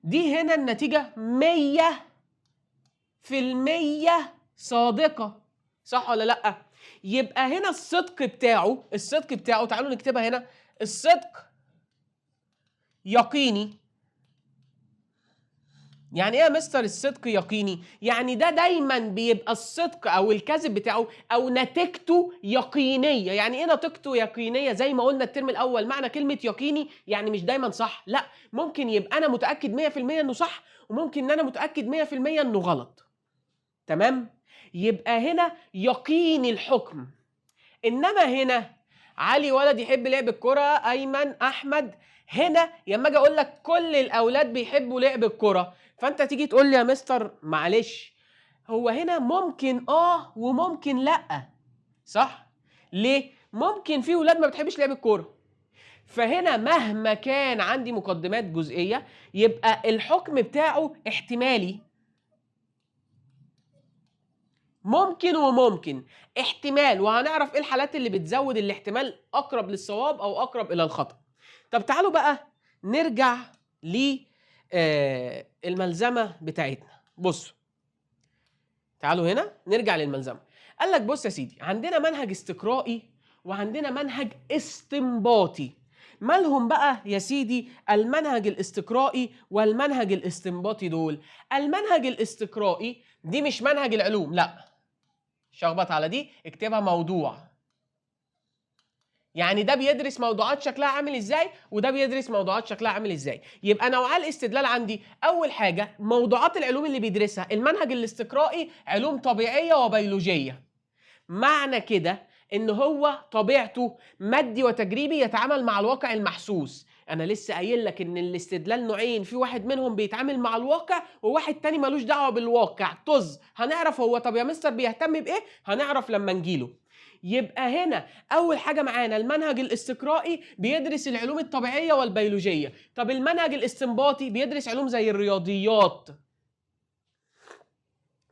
دي هنا النتيجة 100% صادقة. صح ولا لأ؟ يبقى هنا الصدق بتاعه تعالوا نكتبها هنا. الصدق يقيني. يعني ايه يا مستر الصدق يقيني؟ يعني ده دايما بيبقى الصدق او الكذب بتاعه او نتيجته يقينيه. يعني ايه نتيجته يقينيه؟ زي ما قلنا الترم الاول، معنى كلمه يقيني يعني مش دايما صح، لا، ممكن يبقى انا متاكد 100% انه صح، وممكن ان انا متاكد 100% انه غلط. تمام؟ يبقى هنا يقين الحكم. انما هنا علي ولد يحب لعب الكرة، ايمن، احمد، هنا لما اجي اقول لك كل الاولاد بيحبوا لعب الكرة، فانت تيجي تقول لي يا مستر معلش هو هنا ممكن وممكن لا. صح؟ ليه؟ ممكن في ولاد ما بتحبش لعب الكوره، فهنا مهما كان عندي مقدمات جزئيه يبقى الحكم بتاعه احتمالي. ممكن وممكن، احتمال، وهنعرف ايه الحالات اللي بتزود الاحتمال اقرب للصواب او اقرب الى الخطأ. طب تعالوا بقى نرجع للملزمه بتاعتنا. بصوا تعالوا هنا نرجع للملزمه. قال لك بص يا سيدي، عندنا منهج استقرائي وعندنا منهج استنباطي. مالهم بقى يا سيدي المنهج الاستقرائي والمنهج الاستنباطي دول؟ المنهج الاستقرائي دي مش منهج العلوم، لا، شخبط على دي، اكتبها موضوع. يعني ده بيدرس موضوعات شكلها عامل ازاي، وده بيدرس موضوعات شكلها عامل ازاي. يبقى نوعاء الاستدلال عندي اول حاجه موضوعات العلوم اللي بيدرسها المنهج الاستقرائي، علوم طبيعيه وبيولوجيه. معنى كده ان هو طبيعته مادي وتجريبي، يتعامل مع الواقع المحسوس. انا لسه قايل لك ان الاستدلال نوعين، في واحد منهم بيتعامل مع الواقع وواحد تاني ملوش دعوه بالواقع. طز، هنعرف هو طب يا مستر بيهتم بايه؟ هنعرف لما نجيله. يبقى هنا اول حاجه معانا المنهج الاستقرائي بيدرس العلوم الطبيعيه والبيولوجيه. طب المنهج الاستنباطي بيدرس علوم زي الرياضيات،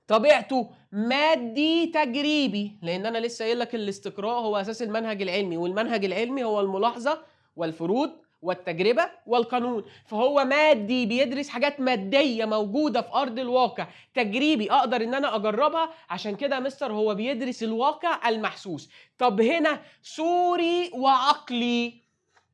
طبيعته مادي تجريبي، لان انا لسه قايل لك الاستقراء هو اساس المنهج العلمي، والمنهج العلمي هو الملاحظه والفروض والتجربه والقانون، فهو مادي بيدرس حاجات ماديه موجوده في ارض الواقع، تجريبي اقدر ان انا اجربها، عشان كده يا مستر هو بيدرس الواقع المحسوس. طب هنا سوري وعقلي.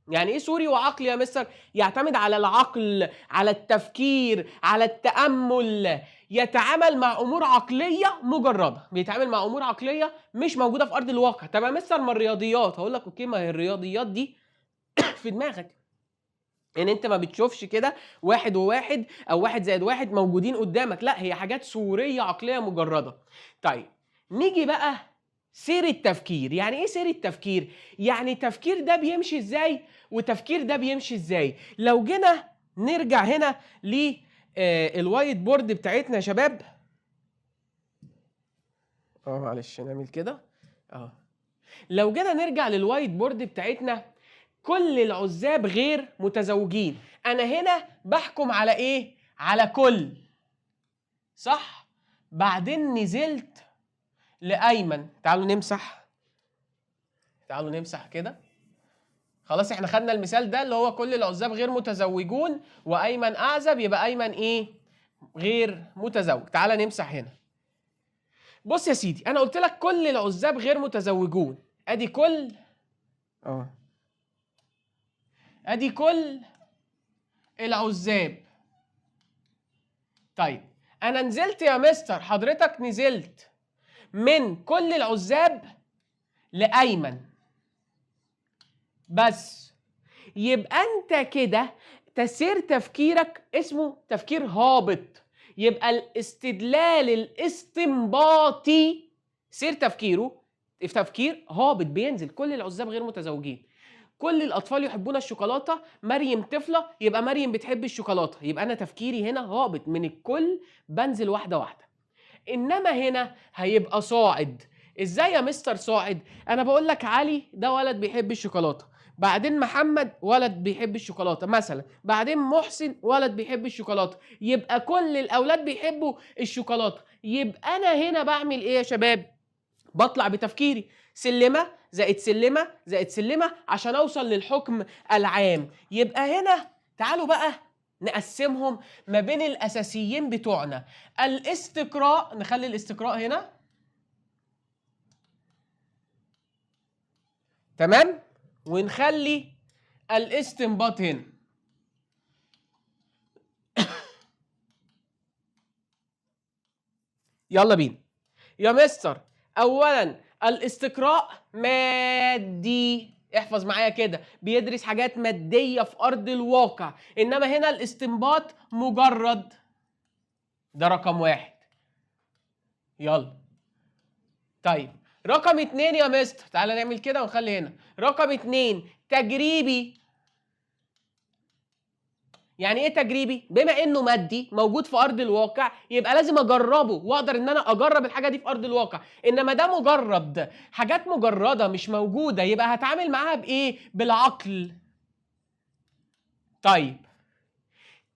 يعني ايه سوري وعقلي يا مستر؟ يعتمد على العقل، على التفكير، على التأمل، يتعامل مع امور عقليه مجرده، بيتعامل مع امور عقليه مش موجوده في ارض الواقع. طب يا مستر ما الرياضيات؟ هقول لك اوكي، ما هي الرياضيات دي في دماغك، ان انت ما بتشوفش كده واحد وواحد او واحد زائد واحد موجودين قدامك، لا، هي حاجات صوريه عقليه مجرده. طيب نيجي بقى سير التفكير. يعني ايه سير التفكير؟ يعني تفكير ده بيمشي ازاي وتفكير ده بيمشي ازاي. لو جينا نرجع هنا للوايت بورد بتاعتنا يا شباب. معلش نعمل كده. لو جينا نرجع للوايت بورد بتاعتنا، كل العزاب غير متزوجين. انا هنا بحكم على ايه؟ على كل، صح؟ بعدين نزلت لأيمن. تعالوا نمسح كده. خلاص احنا خدنا المثال ده اللي هو كل العزاب غير متزوجون وأيمن أعزب، يبقى أيمن ايه؟ غير متزوج. تعالى نمسح هنا. بص يا سيدي، انا قلت لك كل العزاب غير متزوجون، ادي كل ادي كل العزاب. طيب انا نزلت يا مستر، حضرتك نزلت من كل العزاب لأيمن بس، يبقى انت كده تسير تفكيرك اسمه تفكير هابط. يبقى الاستدلال الاستنباطي سير تفكيره في تفكير هابط، بينزل كل العزاب غير متزوجين، كل الأطفال يحبون الشوكولاتة، مريم طفلة، يبقى مريم بتحب الشوكولاتة، يبقى أنا تفكيري هنا هابط، من الكل بنزل واحدة واحدة. إنما هنا هيبقى صاعد. إزاي يا مستر صاعد؟ أنا بقول لك علي ده ولد بيحب الشوكولاتة، بعدين محمد ولد بيحب الشوكولاتة مثلا، بعدين محسن ولد بيحب الشوكولاتة، يبقى كل الأولاد بيحبوا الشوكولاتة. يبقى أنا هنا بعمل إيه يا شباب؟ بطلع بتفكيري سلمة زائد سلمة زائد سلمة عشان أوصل للحكم العام. يبقى هنا تعالوا بقى نقسمهم ما بين الأساسيين بتوعنا. الاستقراء، نخلي الاستقراء هنا، تمام؟ ونخلي الاستنباط هنا. يلا بينا يا مستر. أولاً الاستقراء مادي، احفظ معايا كده، بيدرس حاجات مادية في أرض الواقع، إنما هنا الاستنباط مجرد. ده رقم واحد. يلا طيب رقم اتنين يا مستر، تعالى نعمل كده ونخلي هنا رقم اتنين تجريبي. يعني ايه تجريبي؟ بما انه مادي موجود في ارض الواقع، يبقى لازم اجربه واقدر ان انا اجرب الحاجه دي في ارض الواقع. انما ده مجرد، حاجات مجرده مش موجوده، يبقى هتعامل معاها بايه؟ بالعقل. طيب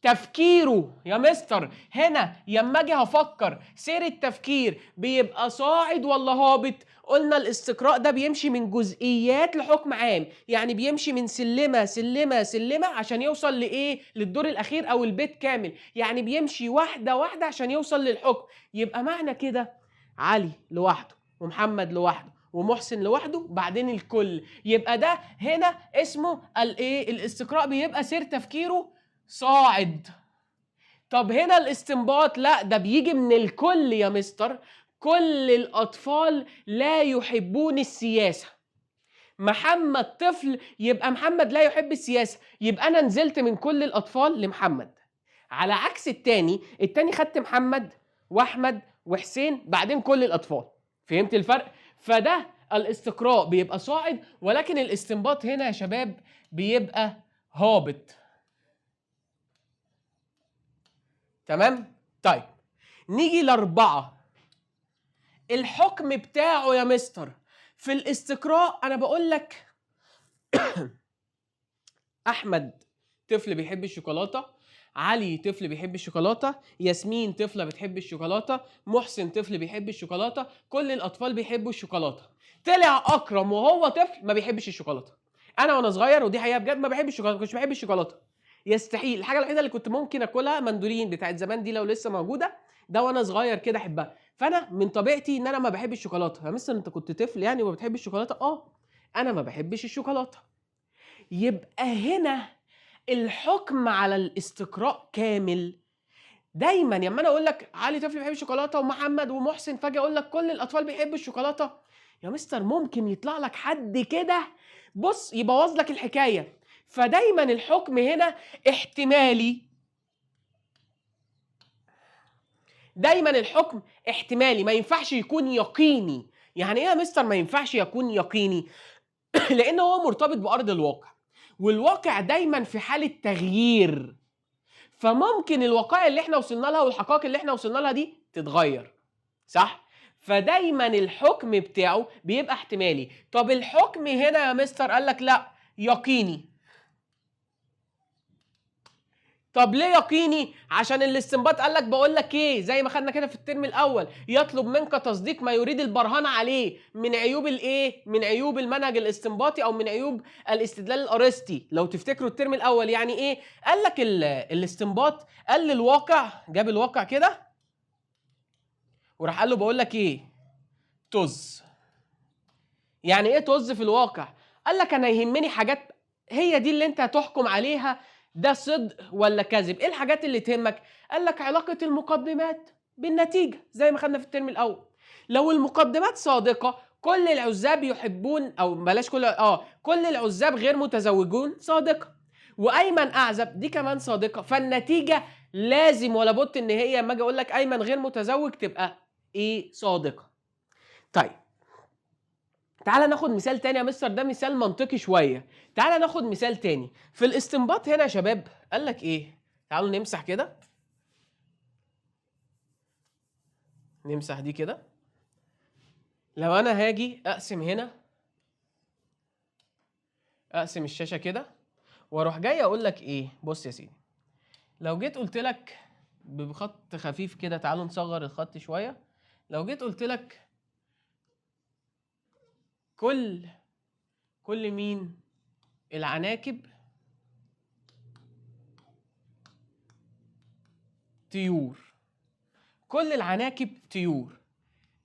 تفكيره يا مستر هنا يما اجي هفكر، سير التفكير بيبقى صاعد ولا هابط؟ قلنا الاستقراء ده بيمشي من جزئيات لحكم عام، يعني بيمشي من سلمة سلمة سلمة عشان يوصل لإيه؟ للدور الأخير أو البيت كامل، يعني بيمشي واحدة واحدة عشان يوصل للحكم. يبقى معنى كده علي لوحده ومحمد لوحده ومحسن لوحده بعدين الكل، يبقى ده هنا اسمه الايه؟ الاستقراء بيبقى سير تفكيره صاعد. طب هنا الاستنباط لا، ده بيجي من الكل يا مستر. كل الأطفال لا يحبون السياسة. محمد طفل، يبقى محمد لا يحب السياسة، يبقى أنا نزلت من كل الأطفال لمحمد. على عكس التاني خدت محمد وأحمد وحسين بعدين كل الأطفال. فهمت الفرق؟ فده الاستقراء بيبقى صاعد، ولكن الاستنباط هنا يا شباب بيبقى هابط. تمام؟ طيب نيجي لأربعة. الحكم بتاعه يا مستر في الاستقراء، أنا بقول لك أحمد طفل بيحب الشوكولاتة، علي طفل بيحب الشوكولاتة، ياسمين طفلة بتحب الشوكولاتة، محسن طفل بيحب الشوكولاتة، كل الأطفال بيحبوا الشوكولاتة. طلع أكرم وهو طفل ما بيحبش الشوكولاتة. أنا وأنا صغير ودي حقيقة بجد ما بحبش الشوكولاتة، كنتش بحب الشوكولاتة. يستحيل. الحاجة الوحيدة اللي كنت ممكن أكلها مندورين بتاعت زمان دي لو لسه موجودة، ده وأنا صغير كده أحبها. فأنا من طبيعتي إن أنا ما بحبش الشوكولاتة. فمثلا أنت كنت طفل يعني وما بتحبش الشوكولاتة؟ أنا ما بحبش الشوكولاتة. يبقى هنا الحكم على الاستقراء كامل. دايما لما انا اقول لك علي طفل بيحب الشوكولاته ومحمد ومحسن، فجاه اقول لك كل الاطفال بيحبوا الشوكولاته، يا مستر ممكن يطلع لك حد كده بص يبوظ لك الحكايه. فدايما الحكم هنا احتمالي. دايما الحكم احتمالي، ما ينفعش يكون يقيني. يعني ايه يا مستر ما ينفعش يكون يقيني؟ لان هو مرتبط بارض الواقع، والواقع دايما في حاله تغيير. فممكن الوقائع اللي احنا وصلنا لها والحقائق اللي احنا وصلنا لها دي تتغير، صح؟ فدايما الحكم بتاعه بيبقى احتمالي. طب الحكم هنا يا مستر قال لك لا يقيني. طب ليه يقيني؟ عشان الاستنباط قال لك بقول لك ايه، زي ما خدنا كده في الترم الاول، يطلب منك تصديق ما يريد البرهان عليه من عيوب الايه؟ من عيوب المنهج الاستنباطي او من عيوب الاستدلال الارسطي. لو تفتكروا الترم الاول يعني ايه؟ قال لك الاستنباط قال للواقع، جاب الواقع كده وراح قال له بقول لك ايه؟ طز. يعني ايه طز في الواقع؟ قال لك انا يهمني حاجات هي دي اللي انت هتحكم عليها ده صدق ولا كذب. ايه الحاجات اللي تهمك؟ قال لك علاقة المقدمات بالنتيجة زي ما خدنا في الترم الاول. لو المقدمات صادقة كل العزاب يحبون، او بلاش كل العزاب غير متزوجون صادقة، وايمن اعزب دي كمان صادقة، فالنتيجة لازم ولا بد ان هي لما اجي اقول لك ايمن غير متزوج تبقى ايه؟ صادقة. طيب تعالى ناخد مثال تاني يا مستر، ده مثال منطقي شوية. تعالى ناخد مثال تاني في الاستنباط هنا يا شباب. قال لك ايه؟ تعالوا نمسح كده، نمسح دي كده. لو انا هاجي اقسم هنا، اقسم الشاشة كده واروح جاي اقول لك ايه؟ بص يا سيدي، لو جيت قلت لك بخط خفيف كده، تعالوا نصغر الخط شوية. لو جيت قلت لك كل مين؟ العناكب طيور. كل العناكب طيور.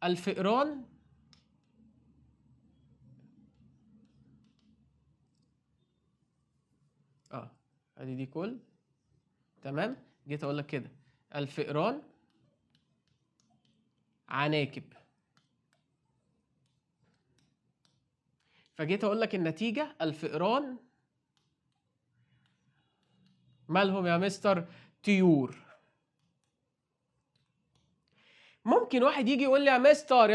الفئران ادي دي كل، تمام. جيت اقول لك كده الفئران عناكب، فجيت اقول لك النتيجة الفئران مالهم يا مستر؟ طيور. ممكن واحد يجي يقول لي يا مستر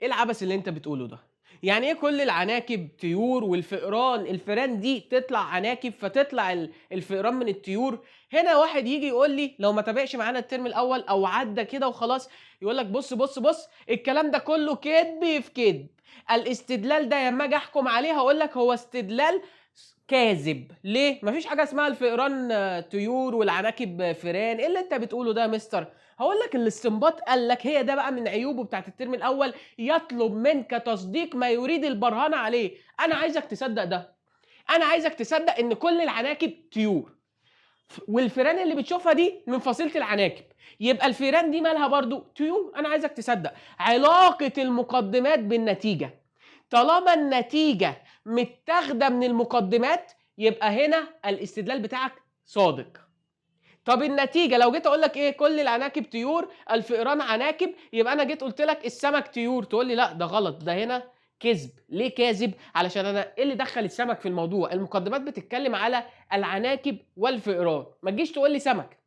ايه العبث اللي انت بتقوله ده؟ يعني ايه كل العناكب طيور والفئران الفئران دي تطلع عناكب فتطلع الفئران من الطيور؟ هنا واحد يجي يقول لي لو ما تابعش معانا الترم الاول او عدى كده وخلاص، يقول لك بص الكلام ده كله كذب في كذب. الاستدلال ده لما اجي احكم عليه هقول لك هو استدلال كاذب. ليه؟ مفيش حاجه اسمها الفئران طيور والعناكب فئران. ايه اللي انت بتقوله ده يا مستر؟ هقول لك الاستنباط قال لك هي ده بقى من عيوبه بتاعت الترم الاول، يطلب منك تصديق ما يريد البرهان عليه. انا عايزك تصدق ده، انا عايزك تصدق ان كل العناكب طيور والفئران اللي بتشوفها دي من فصيله العناكب، يبقى الفئران دي مالها برضو؟ طيور. انا عايزك تصدق علاقه المقدمات بالنتيجه. طالما النتيجه متاخده من المقدمات يبقى هنا الاستدلال بتاعك صادق. طب النتيجه لو جيت اقول لك ايه؟ كل العناكب طيور الفئران عناكب، يبقى انا جيت قلت لك السمك طيور، تقول لي لا ده غلط، ده هنا كذب. ليه كاذب؟ علشان انا ايه اللي دخل السمك في الموضوع؟ المقدمات بتتكلم على العناكب والفئران، ما تجيش تقول لي سمك.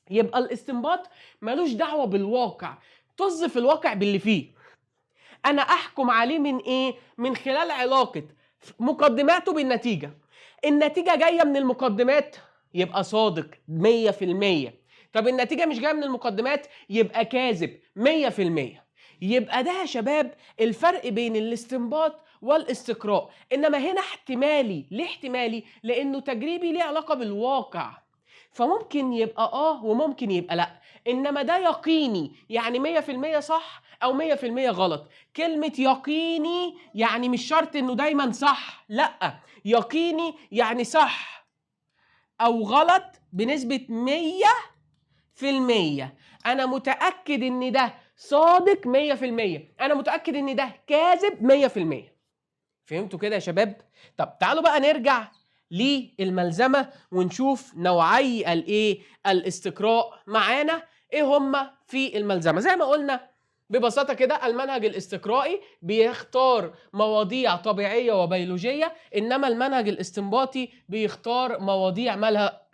يبقى الاستنباط ملوش دعوه بالواقع، طز في الواقع باللي فيه. انا احكم عليه من ايه؟ من خلال علاقه مقدماته بالنتيجه. النتيجه جايه من المقدمات يبقى صادق 100%. طب النتيجه مش جايه من المقدمات يبقى كاذب 100%. يبقى ده يا شباب الفرق بين الاستنباط والاستقراء. انما هنا احتمالي. ليه احتمالي؟ لانه تجريبي ليه علاقه بالواقع، فممكن يبقى وممكن يبقى لا. انما ده يقيني يعني 100% صح او 100% غلط. كلمة يقيني يعني مش شرط انه دايما صح، لا، يقيني يعني صح او غلط بنسبة 100%. انا متأكد ان ده صادق 100%، انا متأكد ان ده كاذب 100%. فهمتوا كده يا شباب؟ طب تعالوا بقى نرجع للملزمة ونشوف نوعي الاستقراء معانا ايه هما في الملزمة. زي ما قلنا ببساطة كده المنهج الاستقرائي بيختار مواضيع طبيعية وبيولوجية، انما المنهج الاستنباطي بيختار مواضيع مالها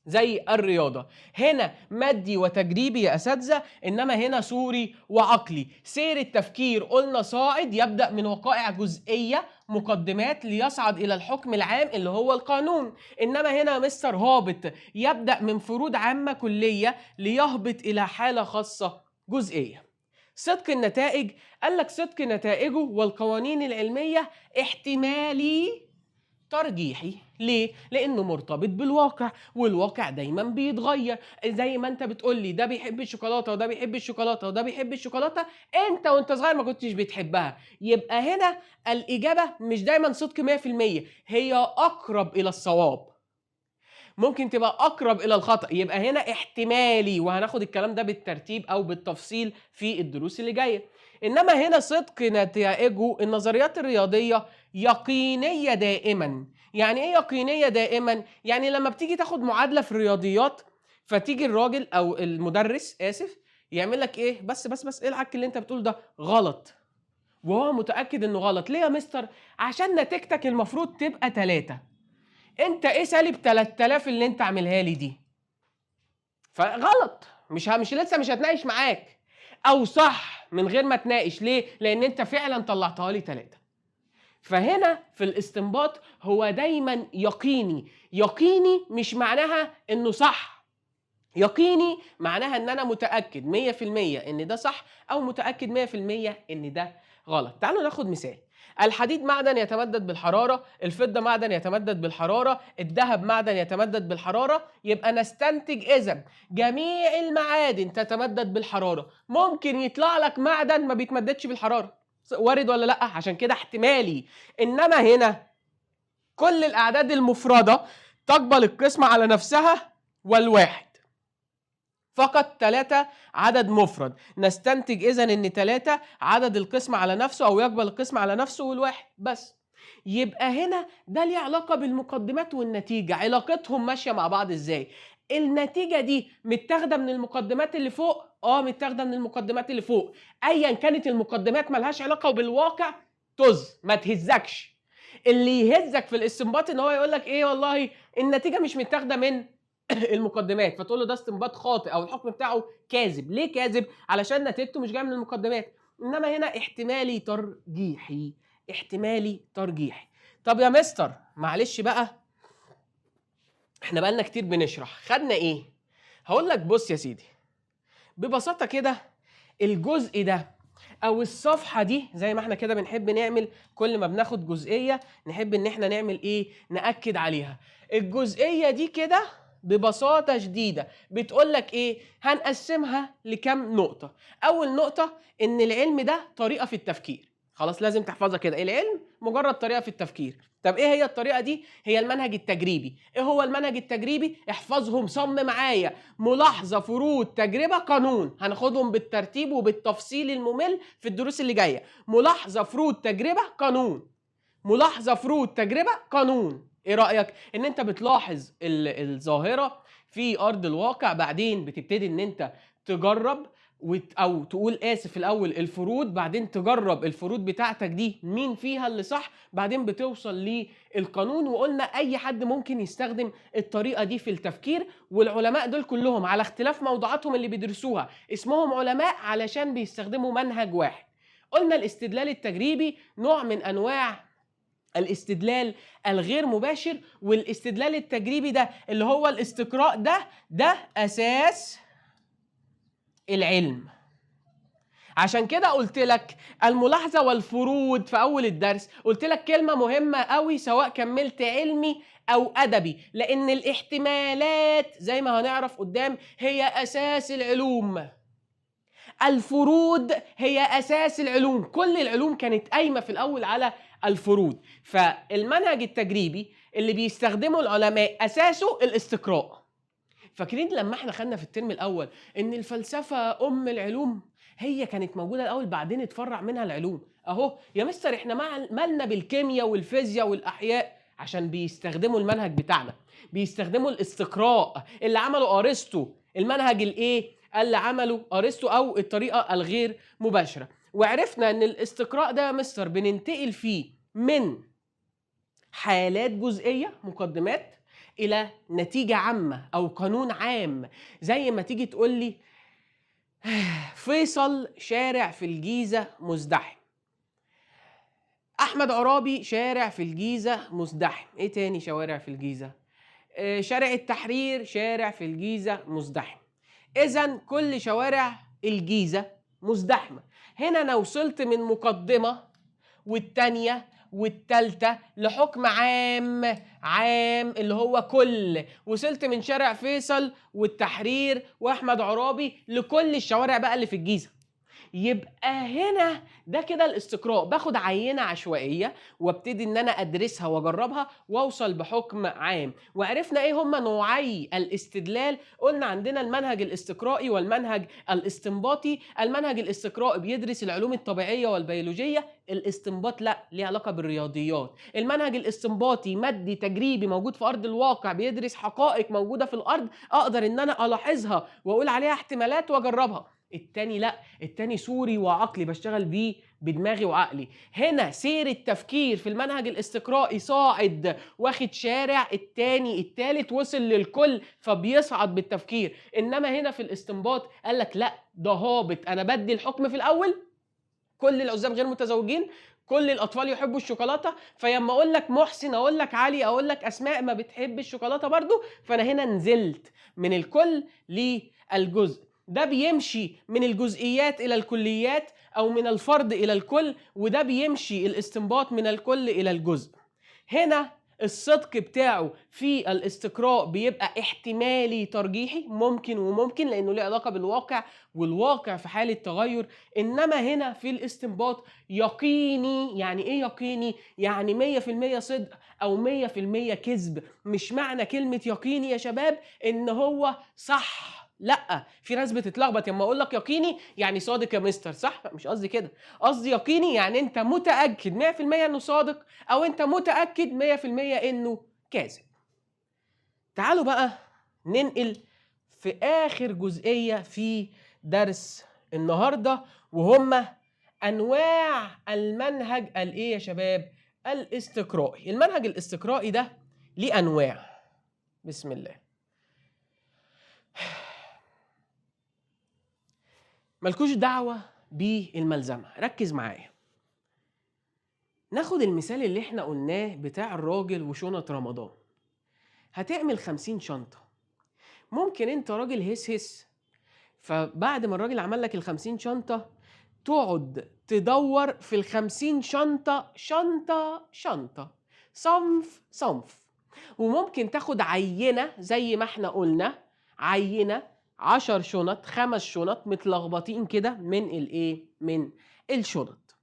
زي الرياضة. هنا مادي وتجريبي يا أساتذة، إنما هنا صوري وعقلي. سير التفكير قلنا صاعد، يبدأ من وقائع جزئية مقدمات ليصعد إلى الحكم العام اللي هو القانون. إنما هنا مستر هابط يبدأ من فروض عامة كلية ليهبط إلى حالة خاصة جزئية. صدق النتائج، قال لك صدق نتائجه والقوانين العلمية احتمالي ترجيحي. ليه؟ لأنه مرتبط بالواقع، والواقع دايما بيتغير. زي ما انت بتقول لي ده بيحب الشوكولاتة وده بيحب الشوكولاتة وده بيحب الشوكولاتة، انت وانت صغير ما كنتش بتحبها. يبقى هنا الإجابة مش دايما صدق 100%، هي أقرب إلى الصواب، ممكن تبقى أقرب إلى الخطأ. يبقى هنا احتمالي، وهناخد الكلام ده بالترتيب أو بالتفصيل في الدروس اللي جاية. إنما هنا صدق نتائجه النظريات الرياضية يقينية دائما. يعني إيه يقينية دائما؟ يعني لما بتيجي تاخد معادلة في الرياضيات، فتيجي الراجل أو المدرس يعمل لك إيه؟ بس إيه العك اللي أنت بتقول ده غلط، وهو متأكد إنه غلط. ليه يا مستر؟ عشان نتيجتك المفروض تبقى 3، انت ايه سالب 3000 اللي انت عاملها لي دي؟ فغلط، مش لسه مش هتناقش معاك. او صح من غير ما تناقش. ليه؟ لان انت فعلا طلعتها لي 3. فهنا في الاستنباط هو دايما يقيني. يقيني مش معناها انه صح، يقيني معناها ان انا متاكد 100% ان ده صح، او متاكد 100% ان ده غلط. تعالوا ناخد مثال. الحديد معدن يتمدد بالحرارة، الفضة معدن يتمدد بالحرارة، الذهب معدن يتمدد بالحرارة. يبقى نستنتج إذن جميع المعادن تتمدد بالحرارة. ممكن يطلع لك معدن ما بيتمددش بالحرارة، وارد ولا لأ؟ عشان كده احتمالي. إنما هنا كل الأعداد المفردة تقبل القسمة على نفسها والواحد. فقط 3 عدد مفرد، نستنتج إذن إن 3 عدد القسم على نفسه أو يقبل القسم على نفسه والواحد بس. يبقى هنا ده ليه علاقة بالمقدمات والنتيجة. علاقتهم ماشية مع بعض إزاي؟ النتيجة دي متاخدة من المقدمات اللي فوق؟ متاخدة من المقدمات اللي فوق. أيا كانت المقدمات ملهاش علاقة بالواقع، ما تهزكش. اللي يهزك في الاستنباط ان هو يقول لك ايه، والله النتيجة مش متاخدة من المقدمات، فتقول له ده استنباط خاطئ او الحكم بتاعه كاذب. ليه كاذب؟ علشان نتيجته مش جايه من المقدمات. انما هنا احتمالي ترجيحي، احتمالي ترجيحي. طب يا مستر معلش بقى، احنا بقالنا كتير بنشرح، خدنا ايه؟ هقول لك بص يا سيدي، ببساطه كده الجزء ده او الصفحه دي، زي ما احنا كده بنحب نعمل كل ما بناخد جزئيه نحب ان احنا نعمل ايه، ناكد عليها. الجزئيه دي كده ببساطه شديده بتقول لك ايه، هنقسمها لكم نقطه. اول نقطه ان العلم ده طريقه في التفكير. خلاص لازم تحفظها كده، العلم مجرد طريقه في التفكير. طب ايه هي الطريقه دي؟ هي المنهج التجريبي. ايه هو المنهج التجريبي؟ احفظهم صم معايا: ملاحظه، فروض، تجربه، قانون. هناخدهم بالترتيب وبالتفصيل الممل في الدروس اللي جايه. ملاحظه، فروض، تجربه، قانون. ملاحظه، فروض، تجربه، قانون. ايه رايك ان انت بتلاحظ الظاهره في ارض الواقع، بعدين بتبتدي ان انت تجرب او تقول اسف الاول الفروض، بعدين تجرب الفروض بتاعتك دي مين فيها اللي صح، بعدين بتوصل للقانون. وقلنا اي حد ممكن يستخدم الطريقه دي في التفكير، والعلماء دول كلهم على اختلاف موضوعاتهم اللي بيدرسوها اسمهم علماء علشان بيستخدموا منهج واحد. قلنا الاستدلال التجريبي نوع من انواع الاستدلال الغير مباشر، والاستدلال التجريبي ده اللي هو الاستقراء ده اساس العلم. عشان كده قلت لك الملاحظة والفروض في أول الدرس، قلت لك كلمة مهمة قوي سواء كملت علمي أو أدبي، لأن الاحتمالات زي ما هنعرف قدام هي أساس العلوم. الفروض هي أساس العلوم. كل العلوم كانت قايمة في الأول على الفروض. فالمنهج التجريبي اللي بيستخدمه العلماء أساسه الاستقراء. فاكرين لما احنا خدنا في الترم الأول إن الفلسفة أم العلوم؟ هي كانت موجودة الأول بعدين اتفرع منها العلوم. أهو يا مستر احنا مالنا بالكيمياء والفيزياء والأحياء؟ عشان بيستخدموا المنهج بتاعنا، بيستخدموا الاستقراء اللي عمله أرسطو. المنهج الايه اللي عمله أرسطو أو الطريقة الغير مباشرة. وعرفنا إن الاستقراء ده يا مستر بننتقل فيه من حالات جزئية مقدمات إلى نتيجة عامة أو قانون عام. زي ما تيجي تقول لي فيصل شارع في الجيزة مزدحم، احمد عرابي شارع في الجيزه مزدحم. ايه تاني شوارع في الجيزه؟ شارع التحرير شارع في الجيزه مزدحم. اذا كل شوارع الجيزه مزدحمه. هنا انا وصلت من مقدمه والتانية والتالتة لحكم عام اللي هو كل. وصلت من شارع فيصل والتحرير واحمد عرابي لكل الشوارع بقى اللي في الجيزة. يبقى هنا ده كده الاستقراء، باخد عينة عشوائية وابتدي ان انا ادرسها واجربها واوصل بحكم عام. وعرفنا ايه هما نوعي الاستدلال. قلنا عندنا المنهج الاستقرائي والمنهج الاستنباطي. المنهج الاستقرائي بيدرس العلوم الطبيعية والبيولوجية، الاستنباط لا، ليه علاقة بالرياضيات. المنهج الاستنباطي مادي تجريبي موجود في ارض الواقع، بيدرس حقائق موجودة في الارض اقدر ان انا الاحظها واقول عليها احتمالات واجربها. التاني لا، التاني سوري وعقلي بشتغل بيه بدماغي وعقلي. هنا سير التفكير في المنهج الاستقرائي صاعد، واخد شارع التاني التالت وصل للكل فبيصعد بالتفكير. انما هنا في الاستنباط قال لك لا، ده هابط، انا بدي الحكم في الاول كل العزاب غير متزوجين، كل الاطفال يحبوا الشوكولاته، فيما اقول لك محسن اقول لك علي اقول لك اسماء ما بتحب الشوكولاته برضو، فانا هنا نزلت من الكل للجزء. ده بيمشي من الجزئيات الى الكليات او من الفرد الى الكل، وده بيمشي الاستنباط من الكل الى الجزء. هنا الصدق بتاعه في الاستقراء بيبقى احتمالي ترجيحي، ممكن وممكن لانه له علاقه بالواقع والواقع في حاله تغير. انما هنا في الاستنباط يقيني. يعني ايه يقيني؟ يعني 100% صدق او 100% كذب. مش معنى كلمه يقيني يا شباب ان هو صح، لا، في ناس بتتلخبط لما اقول لك يقيني يعني صادق يا مستر، صح؟ مش قصدي كده. قصدي يقيني يعني انت متاكد 100% انه صادق او انت متاكد 100% انه كاذب. تعالوا بقى ننقل في اخر جزئيه في درس النهارده، وهم انواع المنهج الايه يا شباب؟ الاستقرائي. المنهج الاستقرائي ده ليه انواع. بسم الله. ملكوش دعوة بالملزمة، ركز معايا. ناخد المثال اللي احنا قلناه بتاع الراجل وشنط رمضان. هتعمل 50 شنطة. ممكن انت راجل هس فبعد ما الراجل عمل لك ال50 شنطة تقعد تدور في ال50 شنطة شنطة شنطة، صنف صنف. وممكن تاخد عينة زي ما احنا قلنا، عينة 10 شنط 5 شنط متلخبطين كده من الايه؟ من الشنط.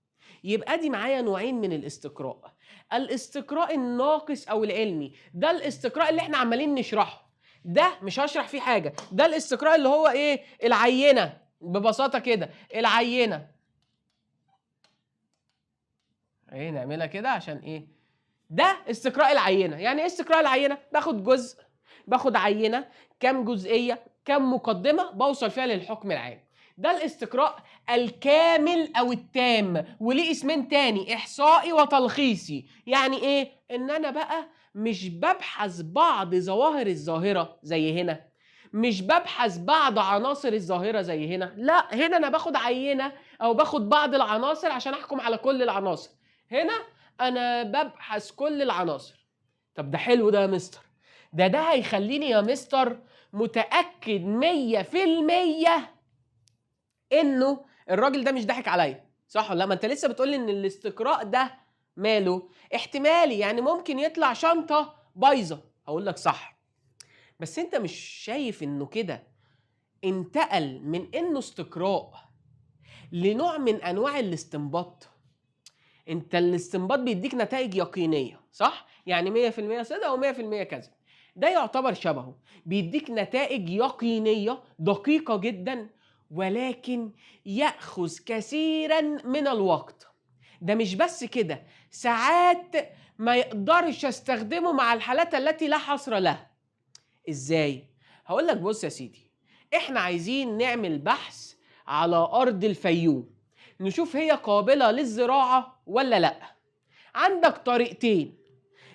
يبقى دي معايا نوعين من الاستقراء. الاستقراء الناقص او العلمي، ده الاستقراء اللي احنا عمالين نشرحه، ده مش هشرح فيه حاجة. ده الاستقراء اللي هو ايه؟ العينة. ببساطة كده العينة ايه، نعملها كده عشان ايه؟ ده استقراء العينة. يعني ايه استقراء العينة؟ باخد جزء، باخد عينة، كم جزئية، كم مقدمة، بوصل فيها للحكم العام. ده الاستقراء الكامل او التام، وليه اسمين تاني، احصائي وتلخيصي. يعني ايه؟ ان انا بقى مش ببحث بعض ظواهر الظاهرة زي هنا، مش ببحث بعض عناصر الظاهرة زي هنا، لا، هنا انا باخد عينة او باخد بعض العناصر عشان احكم على كل العناصر. هنا انا ببحث كل العناصر. طب ده حلو ده يا مستر، ده هيخليني يا مستر متأكد 100% انه الراجل ده مش ضحك عليا، صح ولا لا؟ ما انت لسه بتقولي ان الاستقراء ده ماله احتمالي، يعني ممكن يطلع شنطة بايظة. هقول لك صح، بس انت مش شايف انه كده انتقل من انه استقراء لنوع من انواع الاستنباط؟ انت الاستنباط بيديك نتائج يقينيه، صح؟ يعني 100% صدق او 100% كذب. ده يعتبر شبهه، بيديك نتائج يقينيه دقيقه جدا، ولكن ياخذ كثيرا من الوقت. ده مش بس كده، ساعات ما يقدرش استخدمه مع الحالات التي لا حصر لها. ازاي؟ هقول لك بص يا سيدي، احنا عايزين نعمل بحث على ارض الفيوم، نشوف هي قابلة للزراعة ولا لا. عندك طريقتين،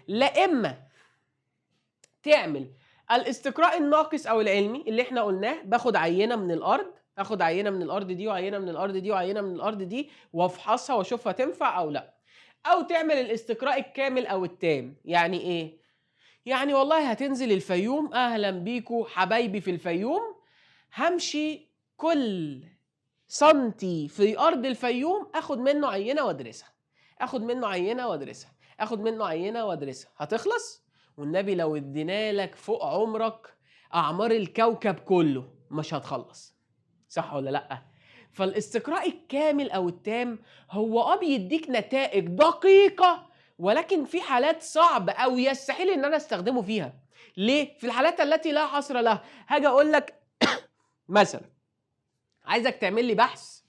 لا اما تعمل الاستقراء الناقص او العلمي اللي احنا قلناه، باخد عينة من الارض، اخد عينة من الارض دي وعينة من الارض دي وعينة من الارض دي وافحصها واشوفها تنفع او لا. أو تعمل الاستقراء الكامل أو التام. يعني إيه؟ يعني والله هتنزل الفيوم، أهلا بيكوا حبايبي في الفيوم، همشي كل سنتي في أرض الفيوم أخد منه عينة وأدرسها، أخد منه عينة وأدرسها، أخد منه عينة وأدرسها، هتخلص؟ والنبي لو ادينا لك فوق عمرك أعمار الكوكب كله مش هتخلص، صح ولا لأ؟ فالاستقراء الكامل أو التام هو بيديك نتائج دقيقة، ولكن في حالات صعب أو يستحيل إن أنا أستخدمه فيها. ليه؟ في الحالات التي لا حصر لها. هاجي أقول لك مثلا عايزك تعمل لي بحث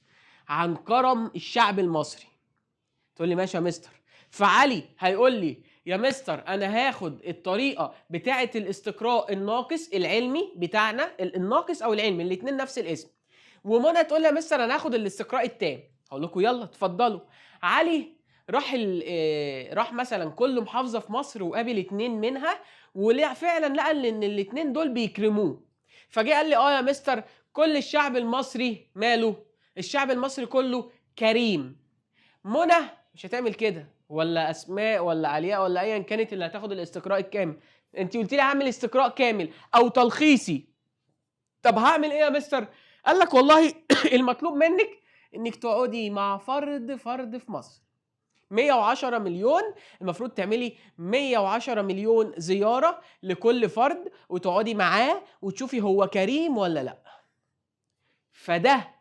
عن كرم الشعب المصري، تقول لي ماشي يا مستر. فعلي هيقول لي يا مستر انا هاخد الطريقه بتاعه الاستقراء الناقص العلمي بتاعنا، الناقص او العلمي الاثنين نفس الاسم، ومنى تقول لي يا مستر انا هاخد الاستقراء التام. هقول لكم يلا اتفضلوا. علي راح مثلا كل محافظه في مصر وقابل اتنين منها، وفعلا لقى ان الاتنين دول بيكرموه، فجه قال لي اه يا مستر كل الشعب المصري ماله؟ الشعب المصري كله كريم. منى مش هتعمل كده، ولا اسماء ولا علياء ولا ايا كانت اللي هتاخد الاستقراء الكامل. انت قلت لي هعمل استقراء كامل او تلخيصي، طب هعمل ايه يا مستر؟ قال لك والله المطلوب منك انك تقعدي مع فرد في مصر 110 مليون، المفروض تعملي 110 مليون زيارة لكل فرد وتقعدي معاه وتشوفي هو كريم ولا لا. فده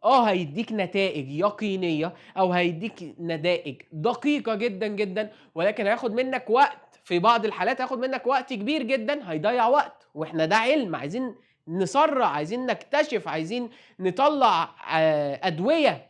هيديك نتائج يقينية او هيديك نتائج دقيقة جدا جدا، ولكن هياخد منك وقت، في بعض الحالات هياخد منك وقت كبير جدا، هيضيع وقت، واحنا ده علم عايزين نسرع، عايزين نكتشف، عايزين نطلع أدوية،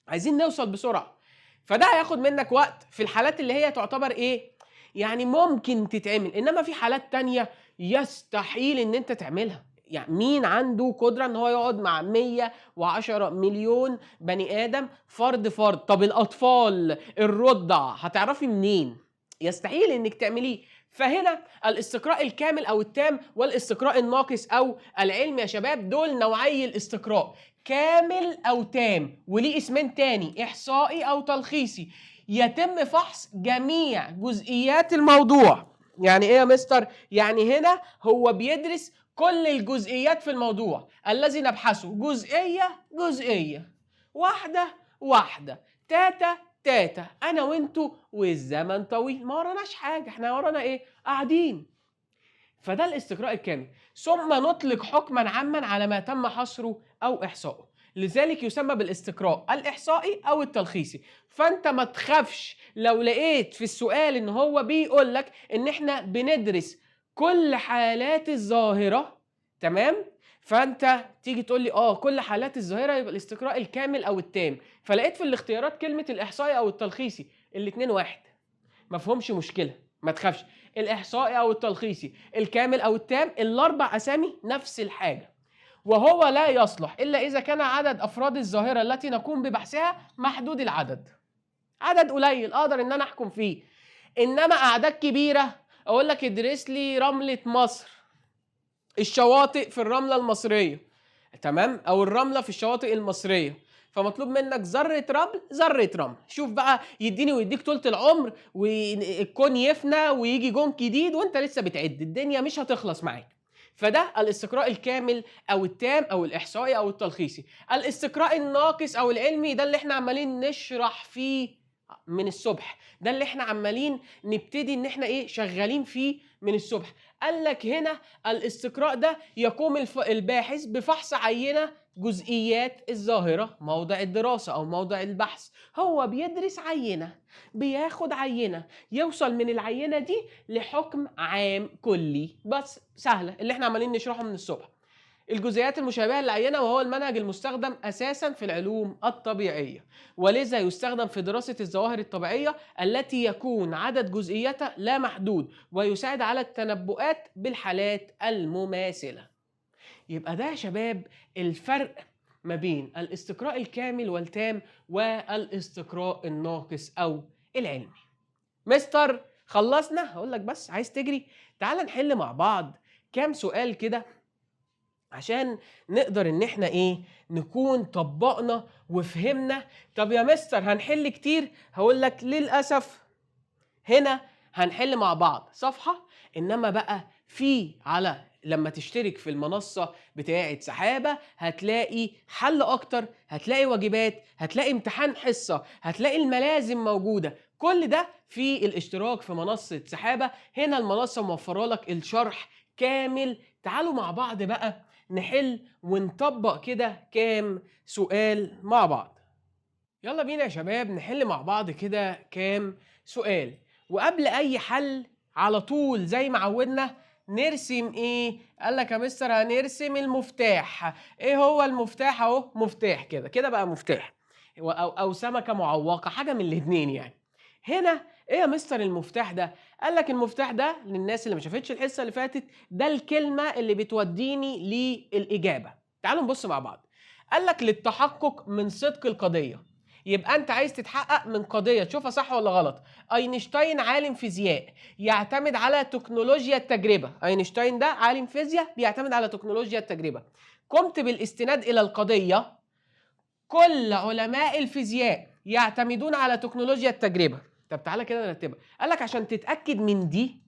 عايزين نوصل بسرعة. فده هياخد منك وقت في الحالات اللي هي تعتبر ايه؟ يعني ممكن تتعمل، انما في حالات تانية يستحيل ان انت تعملها. يعني مين عنده قدرة ان هو يقعد مع 110 مليون بني ادم فرد فرد؟ طب الاطفال الرضع هتعرفي منين؟ يستحيل انك تعمليه. فهنا الاستقراء الكامل او التام والاستقراء الناقص او العلم يا شباب دول نوعي الاستقراء، كامل او تام، وليه اسمين تاني، احصائي او تلخيصي. يتم فحص جميع جزئيات الموضوع. يعني ايه يا مستر؟ يعني هنا هو بيدرس كل الجزئيات في الموضوع الذي نبحثه، جزئية جزئية، واحدة واحدة، تاتا تاتا، انا وانتو والزمن طويل، ما وراناش حاجة، احنا ورانا ايه؟ قاعدين. فده الاستقراء الكامل. ثم نطلق حكما عاما على ما تم حصره او احصائه، لذلك يسمى بالاستقراء الاحصائي او التلخيصي. فانت ما تخافش لو لقيت في السؤال ان هو بيقول لك ان احنا بندرس كل حالات الظاهره، تمام؟ فانت تيجي تقول لي كل حالات الظاهره، يبقى الاستقراء الكامل او التام. فلقيت في الاختيارات كلمه الاحصائي او التلخيصي، الاتنين واحد، مفهومش مشكله، ما تخافش. الاحصائي او التلخيصي، الكامل او التام، الاربع اسامي نفس الحاجه. وهو لا يصلح الا اذا كان عدد افراد الظاهره التي نقوم ببحثها محدود العدد، عدد قليل اقدر ان انا احكم فيه. انما اعداد كبيره اقول لك ادرس لي رمله مصر، الشواطئ في الرمله المصريه، تمام، او الرمله في الشواطئ المصريه، فمطلوب منك ذره رمل ذره رمل. شوف بقى يديني ويديك طولة العمر والكون يفنى ويجي جون جديد وانت لسه بتعد، الدنيا مش هتخلص معاك. فده الاستقراء الكامل او التام او الاحصائي او التلخيصي. الاستقراء الناقص او العلمي ده اللي احنا عمالين نشرح فيه من الصبح، ده اللي احنا عمالين نبتدي ان احنا شغالين فيه من الصبح. قال لك هنا الاستقراء ده يقوم الباحث بفحص عينة جزئيات الظاهرة، موضع الدراسة أو موضع البحث. هو بيدرس عينة، بياخد عينة، يوصل من العينة دي لحكم عام كلي، بس سهلة اللي احنا عمالين نشرحه من الصبح. الجزئيات المشابهة للعينة وهو المنهج المستخدم أساسا في العلوم الطبيعية، ولذا يستخدم في دراسة الظواهر الطبيعية التي يكون عدد جزئياتها لا محدود، ويساعد على التنبؤات بالحالات المماثلة. يبقى ده يا شباب الفرق ما بين الاستقراء الكامل والتام والاستقراء الناقص أو العلمي. مستر خلصنا؟ هقول لك بس عايز تجري؟ تعال نحل مع بعض كام سؤال كده عشان نقدر ان احنا نكون طبقنا وفهمنا. طب يا مستر هنحل كتير؟ هقول لك للأسف هنا هنحل مع بعض صفحة، انما بقى على لما تشترك في المنصة بتاعة سحابة هتلاقي حل اكتر، هتلاقي واجبات، هتلاقي امتحان حصة، هتلاقي الملازم موجودة. كل ده في الاشتراك في منصة سحابة. هنا المنصة موفرة لك الشرح كامل. تعالوا مع بعض بقى نحل ونطبق كده كام سؤال مع بعض. يلا بينا يا شباب نحل مع بعض كده كام سؤال. وقبل اي حل على طول زي ما عودنا نرسم قال لك يا مستر هنرسم المفتاح. ايه هو المفتاح؟ اهو مفتاح كده كده بقى مفتاح، او سمكة معوقة، حاجة من الاتنين يعني. هنا ايه يا مستر المفتاح ده؟ قال لك المفتاح ده للناس اللي ما شافتش الحصة اللي فاتت ده الكلمة اللي بتوديني للإجابة. تعالوا نبص مع بعض. قال لك للتحقق من صدق القضية. يبقى انت عايز تتحقق من قضيه تشوفها صح ولا غلط. اينشتاين عالم فيزياء يعتمد على تكنولوجيا التجربه. اينشتاين ده عالم فيزياء بيعتمد على تكنولوجيا التجربه. قمت بالاستناد الى القضيه. كل علماء الفيزياء يعتمدون على تكنولوجيا التجربه. طب تعالى كده نرتبها. قال لك عشان تتاكد من دي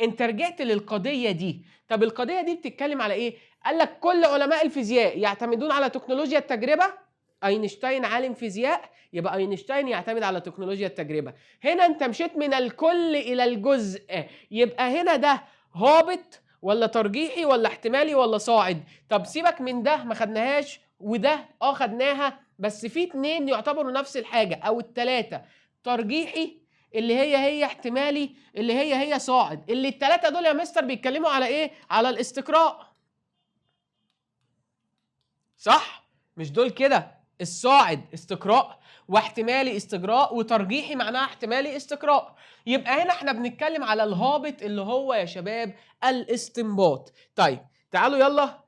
انت رجعت للقضيه دي. طب القضيه دي بتتكلم على ايه؟ قال لك كل علماء الفيزياء يعتمدون على تكنولوجيا التجربه. اينشتاين عالم فيزياء، يبقى اينشتاين يعتمد على تكنولوجيا التجربه. هنا انت مشيت من الكل الى الجزء، يبقى هنا ده هابط ولا ترجيحي ولا احتمالي ولا صاعد؟ طب سيبك من ده ما خدناهاش، وده خدناها، بس في اتنين يعتبروا نفس الحاجه او التلاته. ترجيحي اللي هي احتمالي اللي هي صاعد. اللي التلاته دول يا مستر بيتكلموا على ايه؟ على الاستقراء، صح؟ مش دول كده الصاعد استقراء واحتمالي استجراء وترجيحي معناها احتمالي استقراء. يبقى هنا احنا بنتكلم على الهابط اللي هو يا شباب الاستنباط. طيب تعالوا يلا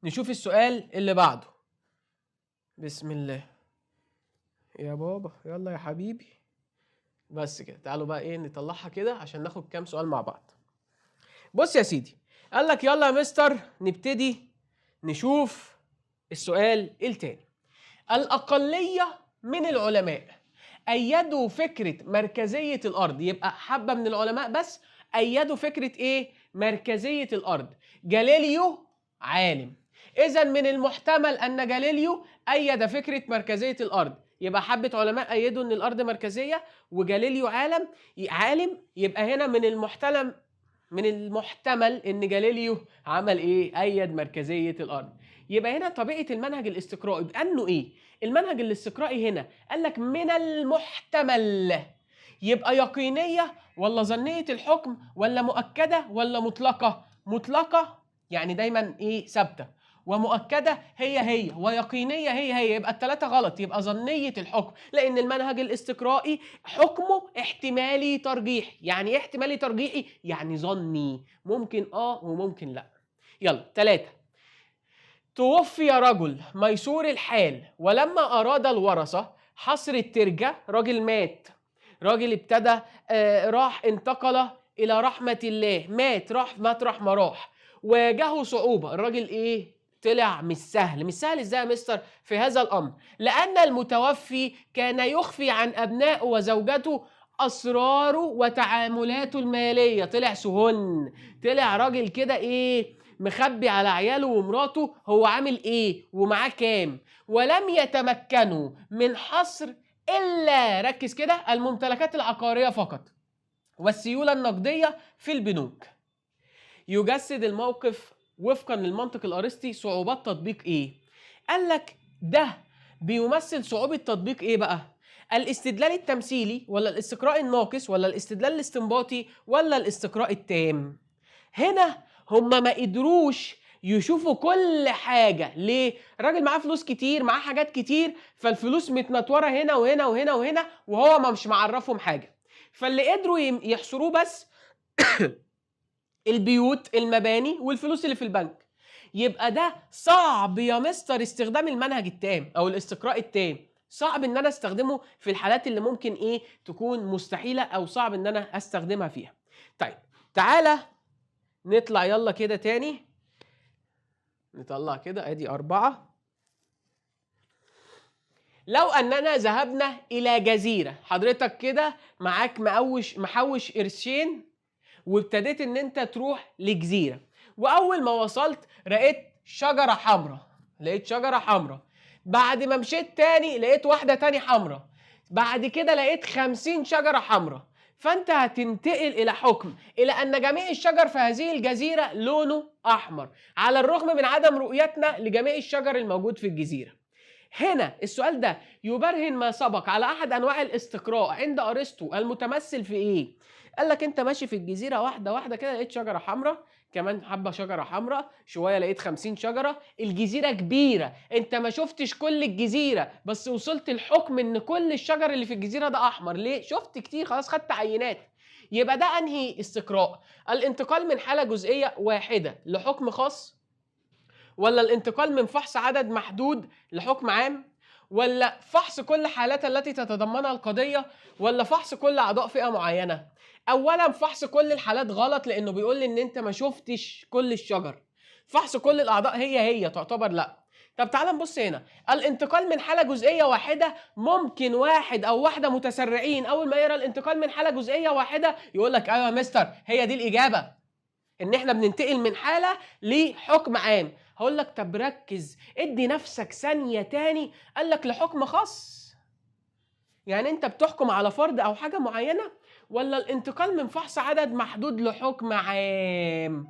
نشوف السؤال اللي بعده. بسم الله يا بابا، يلا يا حبيبي. بس كده تعالوا بقى نطلعها كده عشان ناخد كام سؤال مع بعض. بص يا سيدي، قال لك يلا يا مستر نبتدي نشوف السؤال التاني. الأقلية من العلماء أيدوا فكرة مركزية الأرض. يبقى حبة من العلماء بس أيدوا فكرة مركزية الأرض. جاليليو عالم، إذا من المحتمل أن جاليليو أيد فكرة مركزية الأرض. يبقى حبة علماء أيدوا أن الأرض مركزية وجاليليو عالم. يبقى هنا من المحتمل ان جاليليو عمل ايد مركزيه الارض. يبقى هنا طبيعه المنهج الاستقرائي بانه المنهج الاستقرائي هنا قال لك من المحتمل، يبقى يقينيه ولا ظنيه الحكم ولا مؤكده ولا مطلقه؟ مطلقه يعني دايما ثابته، ومؤكده هي ويقينيه هي. يبقى الثلاثه غلط. يبقى ظنيه الحكم، لان المنهج الاستقرائي حكمه احتمالي ترجيحي. يعني ايه احتمالي ترجيحي؟ يعني ظني، ممكن وممكن لا. يلا 3. توفي رجل ميسور الحال ولما اراد الورثه حصر الترجه. راجل مات، راجل ابتدى راح انتقل الى رحمه الله، مات مطرح ما راح، واجهه صعوبه. الراجل طلع مش سهل ازاي يا مستر في هذا الامر؟ لان المتوفي كان يخفي عن ابنائه وزوجته اسراره وتعاملاته الماليه. طلع سهن، طلع راجل كده مخبي على عياله ومراته هو عامل ومعاه كام. ولم يتمكنوا من حصر الا، ركز كده، الممتلكات العقاريه فقط والسيوله النقديه في البنوك. يجسد الموقف وفقا للمنطق الارسطي صعوبات تطبيق قال لك ده بيمثل صعوبة تطبيق بقى؟ الاستدلال التمثيلي ولا الاستقراء الناقص ولا الاستدلال الاستنباطي ولا الاستقراء التام؟ هنا هم ما قدروش يشوفوا كل حاجة. ليه؟ الراجل معاه فلوس كتير، معاه حاجات كتير، فالفلوس متنطورة هنا وهنا وهنا وهنا وهو مش معرفهم حاجة. فاللي قدروا يحصروه بس البيوت، المباني، والفلوس اللي في البنك. يبقى ده صعب يا مستر استخدام المنهج التام او الاستقراء التام. صعب ان انا استخدمه في الحالات اللي ممكن تكون مستحيلة او صعب ان انا استخدمها فيها. طيب تعالى نطلع يلا كده تاني نطلع كده ادي 4. لو اننا ذهبنا الى جزيره، حضرتك كده معاك محوش قرشين وابتديت ان انت تروح لجزيره، واول ما وصلت لقيت شجره حمراء، بعد ما مشيت تاني لقيت واحده تاني حمراء، بعد كده لقيت 50 شجره حمراء. فانت هتنتقل الى حكم الى ان جميع الشجر في هذه الجزيره لونه احمر، على الرغم من عدم رؤيتنا لجميع الشجر الموجود في الجزيره. هنا السؤال ده يبرهن ما سبق على احد انواع الاستقراء عند ارسطو المتمثل في ايه؟ قال لك انت ماشي في الجزيره واحده واحده كده لقيت شجره حمراء، كمان حبه شجره حمراء، شويه لقيت 50 شجره. الجزيره كبيره، انت ما شفتش كل الجزيره بس وصلت الحكم ان كل الشجر اللي في الجزيره ده احمر. ليه؟ شفت كتير، خلاص خدت عينات. يبقى ده انهي استقراء؟ الانتقال من حاله جزئيه واحده لحكم خاص، ولا الانتقال من فحص عدد محدود لحكم عام، ولا فحص كل الحالات التي تتضمنها القضية، ولا فحص كل أعضاء فئة معينة؟ أولا فحص كل الحالات غلط، لأنه بيقول لي إن أنت ما شفتش كل الشجر. فحص كل الأعضاء هي تعتبر لا. طب تعال نبص هنا، الانتقال من حالة جزئية واحدة، ممكن واحد أو واحدة متسرعين أول ما يقرأ الانتقال من حالة جزئية واحدة يقول لك أيوة يا مستر هي دي الإجابة، إن إحنا بننتقل من حالة لحكم عام. هقول لك طب ركز، ادي نفسك ثانية تاني. قال لك لحكم خاص، يعني انت بتحكم على فرد او حاجة معينة، ولا الانتقال من فحص عدد محدود لحكم عام؟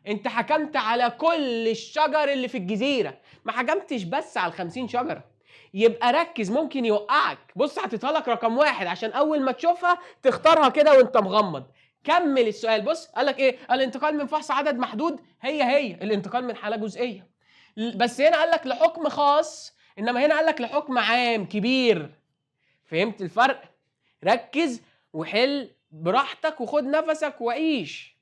انت حكمت على كل الشجر اللي في الجزيرة، ما حكمتش بس على 50 شجرة. يبقى ركز، ممكن يوقعك. بص حطيتها لك رقم 1 عشان اول ما تشوفها تختارها كده وانت مغمض. كمل السؤال، بص قال لك ايه؟ الانتقال من فحص عدد محدود هي الانتقال من حالة جزئية، بس هنا قال لك لحكم خاص، انما هنا قال لك لحكم عام كبير. فهمت الفرق؟ ركز وحل براحتك وخد نفسك وعيش.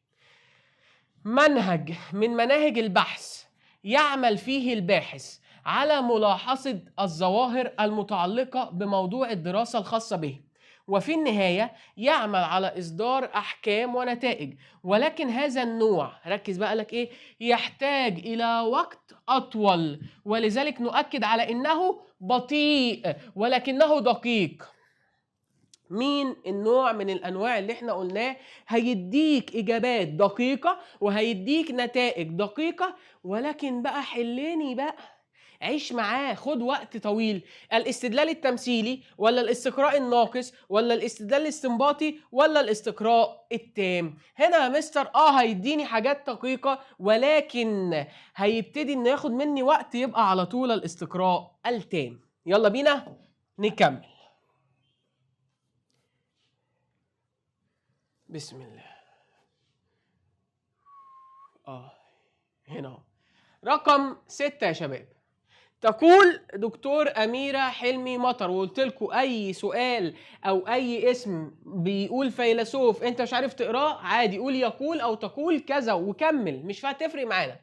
منهج من مناهج البحث يعمل فيه الباحث على ملاحظة الظواهر المتعلقة بموضوع الدراسة الخاصة به، وفي النهاية يعمل على إصدار أحكام ونتائج. ولكن هذا النوع، ركز بقى لك إيه، يحتاج إلى وقت أطول، ولذلك نؤكد على إنه بطيء ولكنه دقيق. مين النوع من الأنواع اللي احنا قلناه هيديك إجابات دقيقة وهيديك نتائج دقيقة، ولكن بقى حليني بقى، عيش معاه، خد وقت طويل. الاستدلال التمثيلي، ولا الاستقراء الناقص، ولا الاستدلال الاستنباطي، ولا الاستقراء التام؟ هنا يا مستر هيديني حاجات دقيقة، ولكن هيبتدي انه ياخد مني وقت، يبقى على طول الاستقراء التام. يلا بينا نكمل. بسم الله. هنا رقم 6 يا شباب. تقول دكتور أميرة حلمي مطر، وقلت لكم أي سؤال أو أي اسم بيقول فيلسوف أنت مش عارف تقراه، عادي قول يقول أو تقول كذا وكمل، مش هتفرق معانا.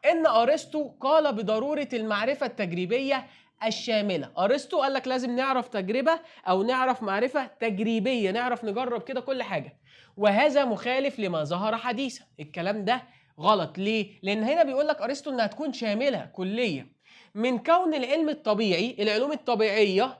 إن أرسطو قال بضرورة المعرفة التجريبية الشاملة. أرسطو قال لك لازم نعرف تجربة أو نعرف معرفة تجريبية، نعرف نجرب كده كل حاجة، وهذا مخالف لما ظهر حديثا. الكلام ده غلط. ليه؟ لأن هنا بيقول لك أرسطو إنها تكون شاملة كلية، من كون العلم الطبيعي، العلوم الطبيعية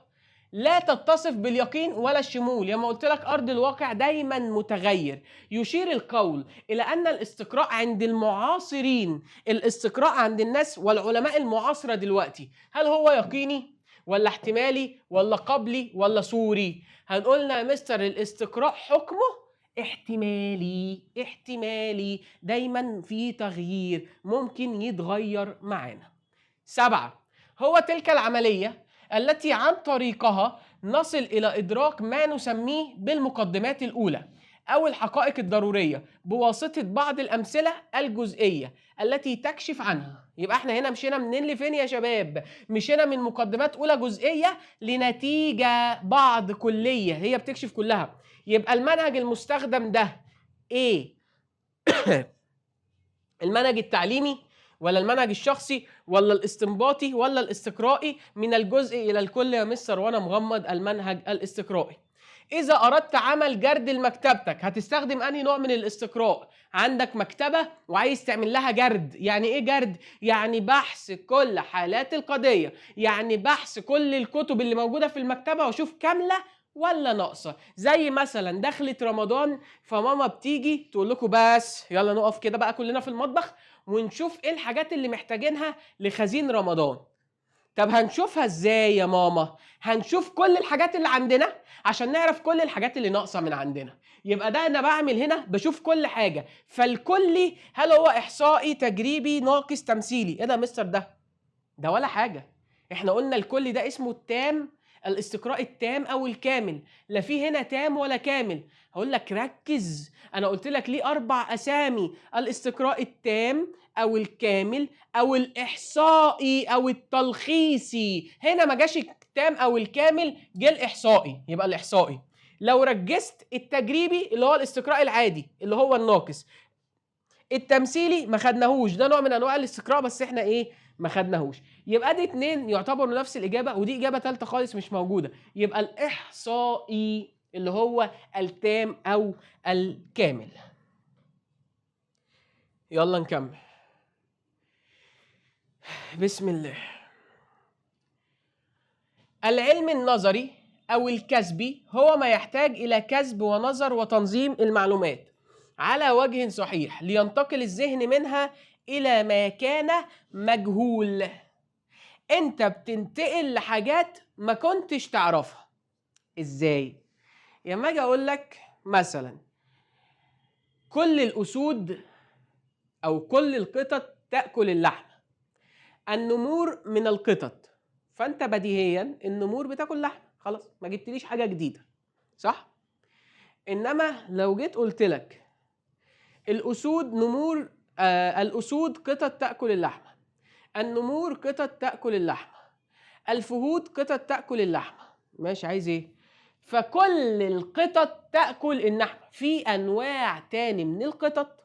لا تتصف باليقين ولا الشمول. لما قلت لك أرض الواقع دايما متغير. يشير القول إلى أن الاستقراء عند المعاصرين، الاستقراء عند الناس والعلماء المعاصرة دلوقتي، هل هو يقيني ولا احتمالي ولا قبلي ولا صوري؟ هنقولنا يا مستر الاستقراء حكمه احتمالي، دايما في تغيير، ممكن يتغير معانا. 7، هو تلك العملية التي عن طريقها نصل إلى إدراك ما نسميه بالمقدمات الأولى أو الحقائق الضرورية بواسطة بعض الأمثلة الجزئية التي تكشف عنها. يبقى احنا هنا مشينا منين لفين يا شباب؟ مشينا من مقدمات أولى جزئية لنتيجة بعض كلية هي بتكشف كلها. يبقى المنهج المستخدم ده ايه؟ المنهج التعليمي ولا المنهج الشخصي ولا الاستنباطي ولا الاستقرائي؟ من الجزء إلى الكل يا مستر وأنا مغمض، المنهج الاستقرائي. إذا أردت عمل جرد لمكتبتك هتستخدم أنهي نوع من الاستقراء؟ عندك مكتبة وعايز تعمل لها جرد. يعني إيه جرد؟ يعني بحث كل حالات القضية، يعني بحث كل الكتب اللي موجودة في المكتبة وأشوف كاملة ولا ناقصة. زي مثلا دخلة رمضان، فماما بتيجي تقول لكم بس يلا نقف كده بقى كلنا في المطبخ ونشوف إيه الحاجات اللي محتاجينها لخزين رمضان. طب هنشوفها ازاي يا ماما؟ هنشوف كل الحاجات اللي عندنا عشان نعرف كل الحاجات اللي ناقصه من عندنا. يبقى ده انا بعمل هنا بشوف كل حاجه. فالكلي هل هو احصائي تجريبي ناقص تمثيلي؟ ايه ده يا مستر ده ولا حاجه. احنا قلنا الكلي ده اسمه التام، الاستقراء التام او الكامل. لا في هنا تام ولا كامل. هقول لك ركز، انا قلت لك ليه 4 اسامي: الاستقراء التام او الكامل او الاحصائي او التلخيصي. هنا ما جاش التام او الكامل، جه الاحصائي. يبقى الاحصائي. لو ركزت التجريبي اللي هو الاستقراء العادي اللي هو الناقص. التمثيلي ما خدناهوش، ده نوع من انواع الاستقراء بس احنا ايه ما خدناهوش. يبقى دي 2 يعتبروا نفس الاجابه، ودي اجابه ثالثه خالص مش موجوده. يبقى الاحصائي اللي هو التام او الكامل. يلا نكمل. بسم الله. العلم النظري أو الكسبي هو ما يحتاج إلى كسب ونظر وتنظيم المعلومات على وجه صحيح لينتقل الذهن منها إلى ما كان مجهول. أنت بتنتقل لحاجات ما كنتش تعرفها. إزاي؟ لما أجي أقول لك مثلا كل الأسود أو كل القطط تأكل اللحم. النمور من القطط، فانت بديهيا النمور بتاكل لحم، خلاص ما جبتليش حاجه جديده، صح؟ انما لو جيت قلت لك الاسود نمور، الاسود قطط تاكل اللحمه، النمور قطط تاكل اللحمه، الفهود قطط تاكل اللحمه، ماشي عايز ايه؟ فكل القطط تاكل اللحمه. في انواع تاني من القطط،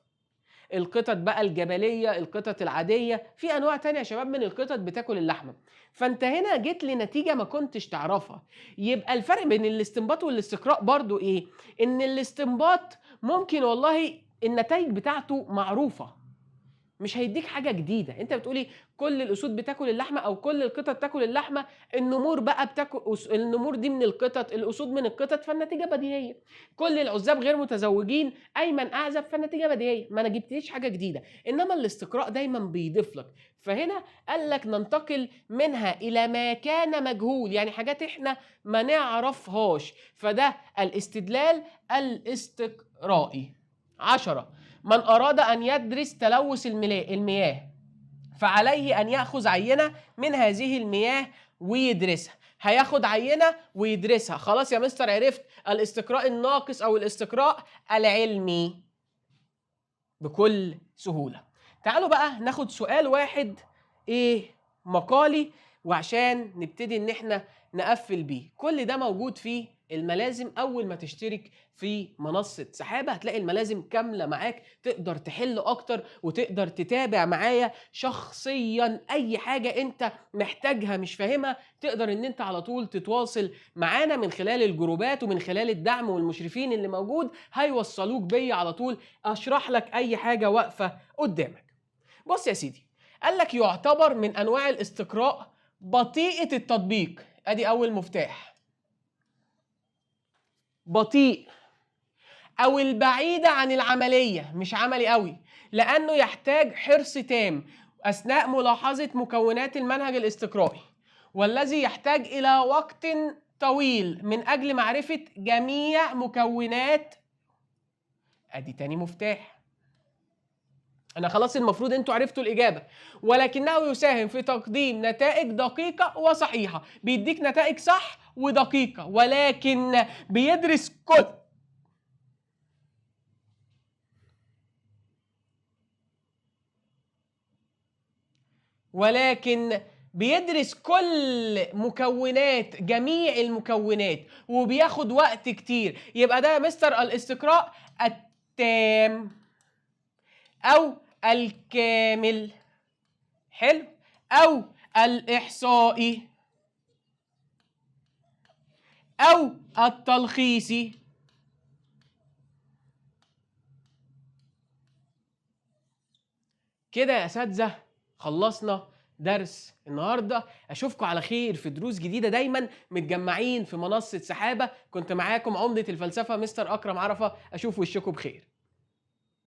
القطط بقى الجبلية، القطط العادية، في أنواع تانية يا شباب من القطط بتاكل اللحمة. فأنت هنا جيت لنتيجة ما كنتش تعرفها. يبقى الفرق بين الاستنباط والاستقراء برضو إيه؟ إن الاستنباط ممكن والله النتائج بتاعته معروفة، مش هيديك حاجة جديدة. انت بتقولي كل الاسود بتاكل اللحمة او كل القطط تاكل اللحمة، النمور بقى بتاكل، النمور دي من القطط، الاسود من القطط، فالنتيجة بديهية. كل العزاب غير متزوجين، ايمن اعزب، فالنتيجة بديهية، ما انا جبتليش حاجة جديدة. انما الاستقراء دايما بيضيف لك. فهنا قال لك ننتقل منها الى ما كان مجهول، يعني حاجات احنا ما نعرفهاش. فده الاستدلال الاستقرائي. 10. من أراد أن يدرس تلوث المياه فعليه أن يأخذ عينة من هذه المياه ويدرسها. هياخد عينة ويدرسها. خلاص يا مستر عرفت الاستقراء الناقص أو الاستقراء العلمي بكل سهولة. تعالوا بقى ناخد سؤال واحد مقالي، وعشان نبتدي ان احنا نقفل بيه. كل ده موجود في الملازم. اول ما تشترك في منصة سحابة هتلاقي الملازم كاملة معاك، تقدر تحل اكتر وتقدر تتابع معايا شخصيا اي حاجة انت محتاجها مش فاهمها. تقدر ان انت على طول تتواصل معانا من خلال الجروبات ومن خلال الدعم والمشرفين اللي موجود، هيوصلوك بيا على طول اشرح لك اي حاجة واقفة قدامك. بص يا سيدي، قال لك يعتبر من انواع الاستقراء بطيئة التطبيق. ادي اول مفتاح، بطيء او البعيدة عن العملية، مش عملي قوي، لانه يحتاج حرص تام اثناء ملاحظة مكونات المنهج الاستقرائي، والذي يحتاج الى وقت طويل من اجل معرفة جميع مكونات. ادي تاني مفتاح. أنا خلاص المفروض أنتوا عرفتوا الإجابة. ولكنه يساهم في تقديم نتائج دقيقة وصحيحة، بيديك نتائج صح ودقيقة، ولكن بيدرس كل مكونات، جميع المكونات، وبياخد وقت كتير. يبقى ده مستر الاستقراء التام أو الكامل، حلو، أو الإحصائي أو التلخيصي. كده يا أساتذة خلصنا درس النهارده. اشوفكم على خير في دروس جديده، دايما متجمعين في منصه سحابه. كنت معاكم عمده الفلسفه مستر اكرم عرفه، اشوف وشكم بخير.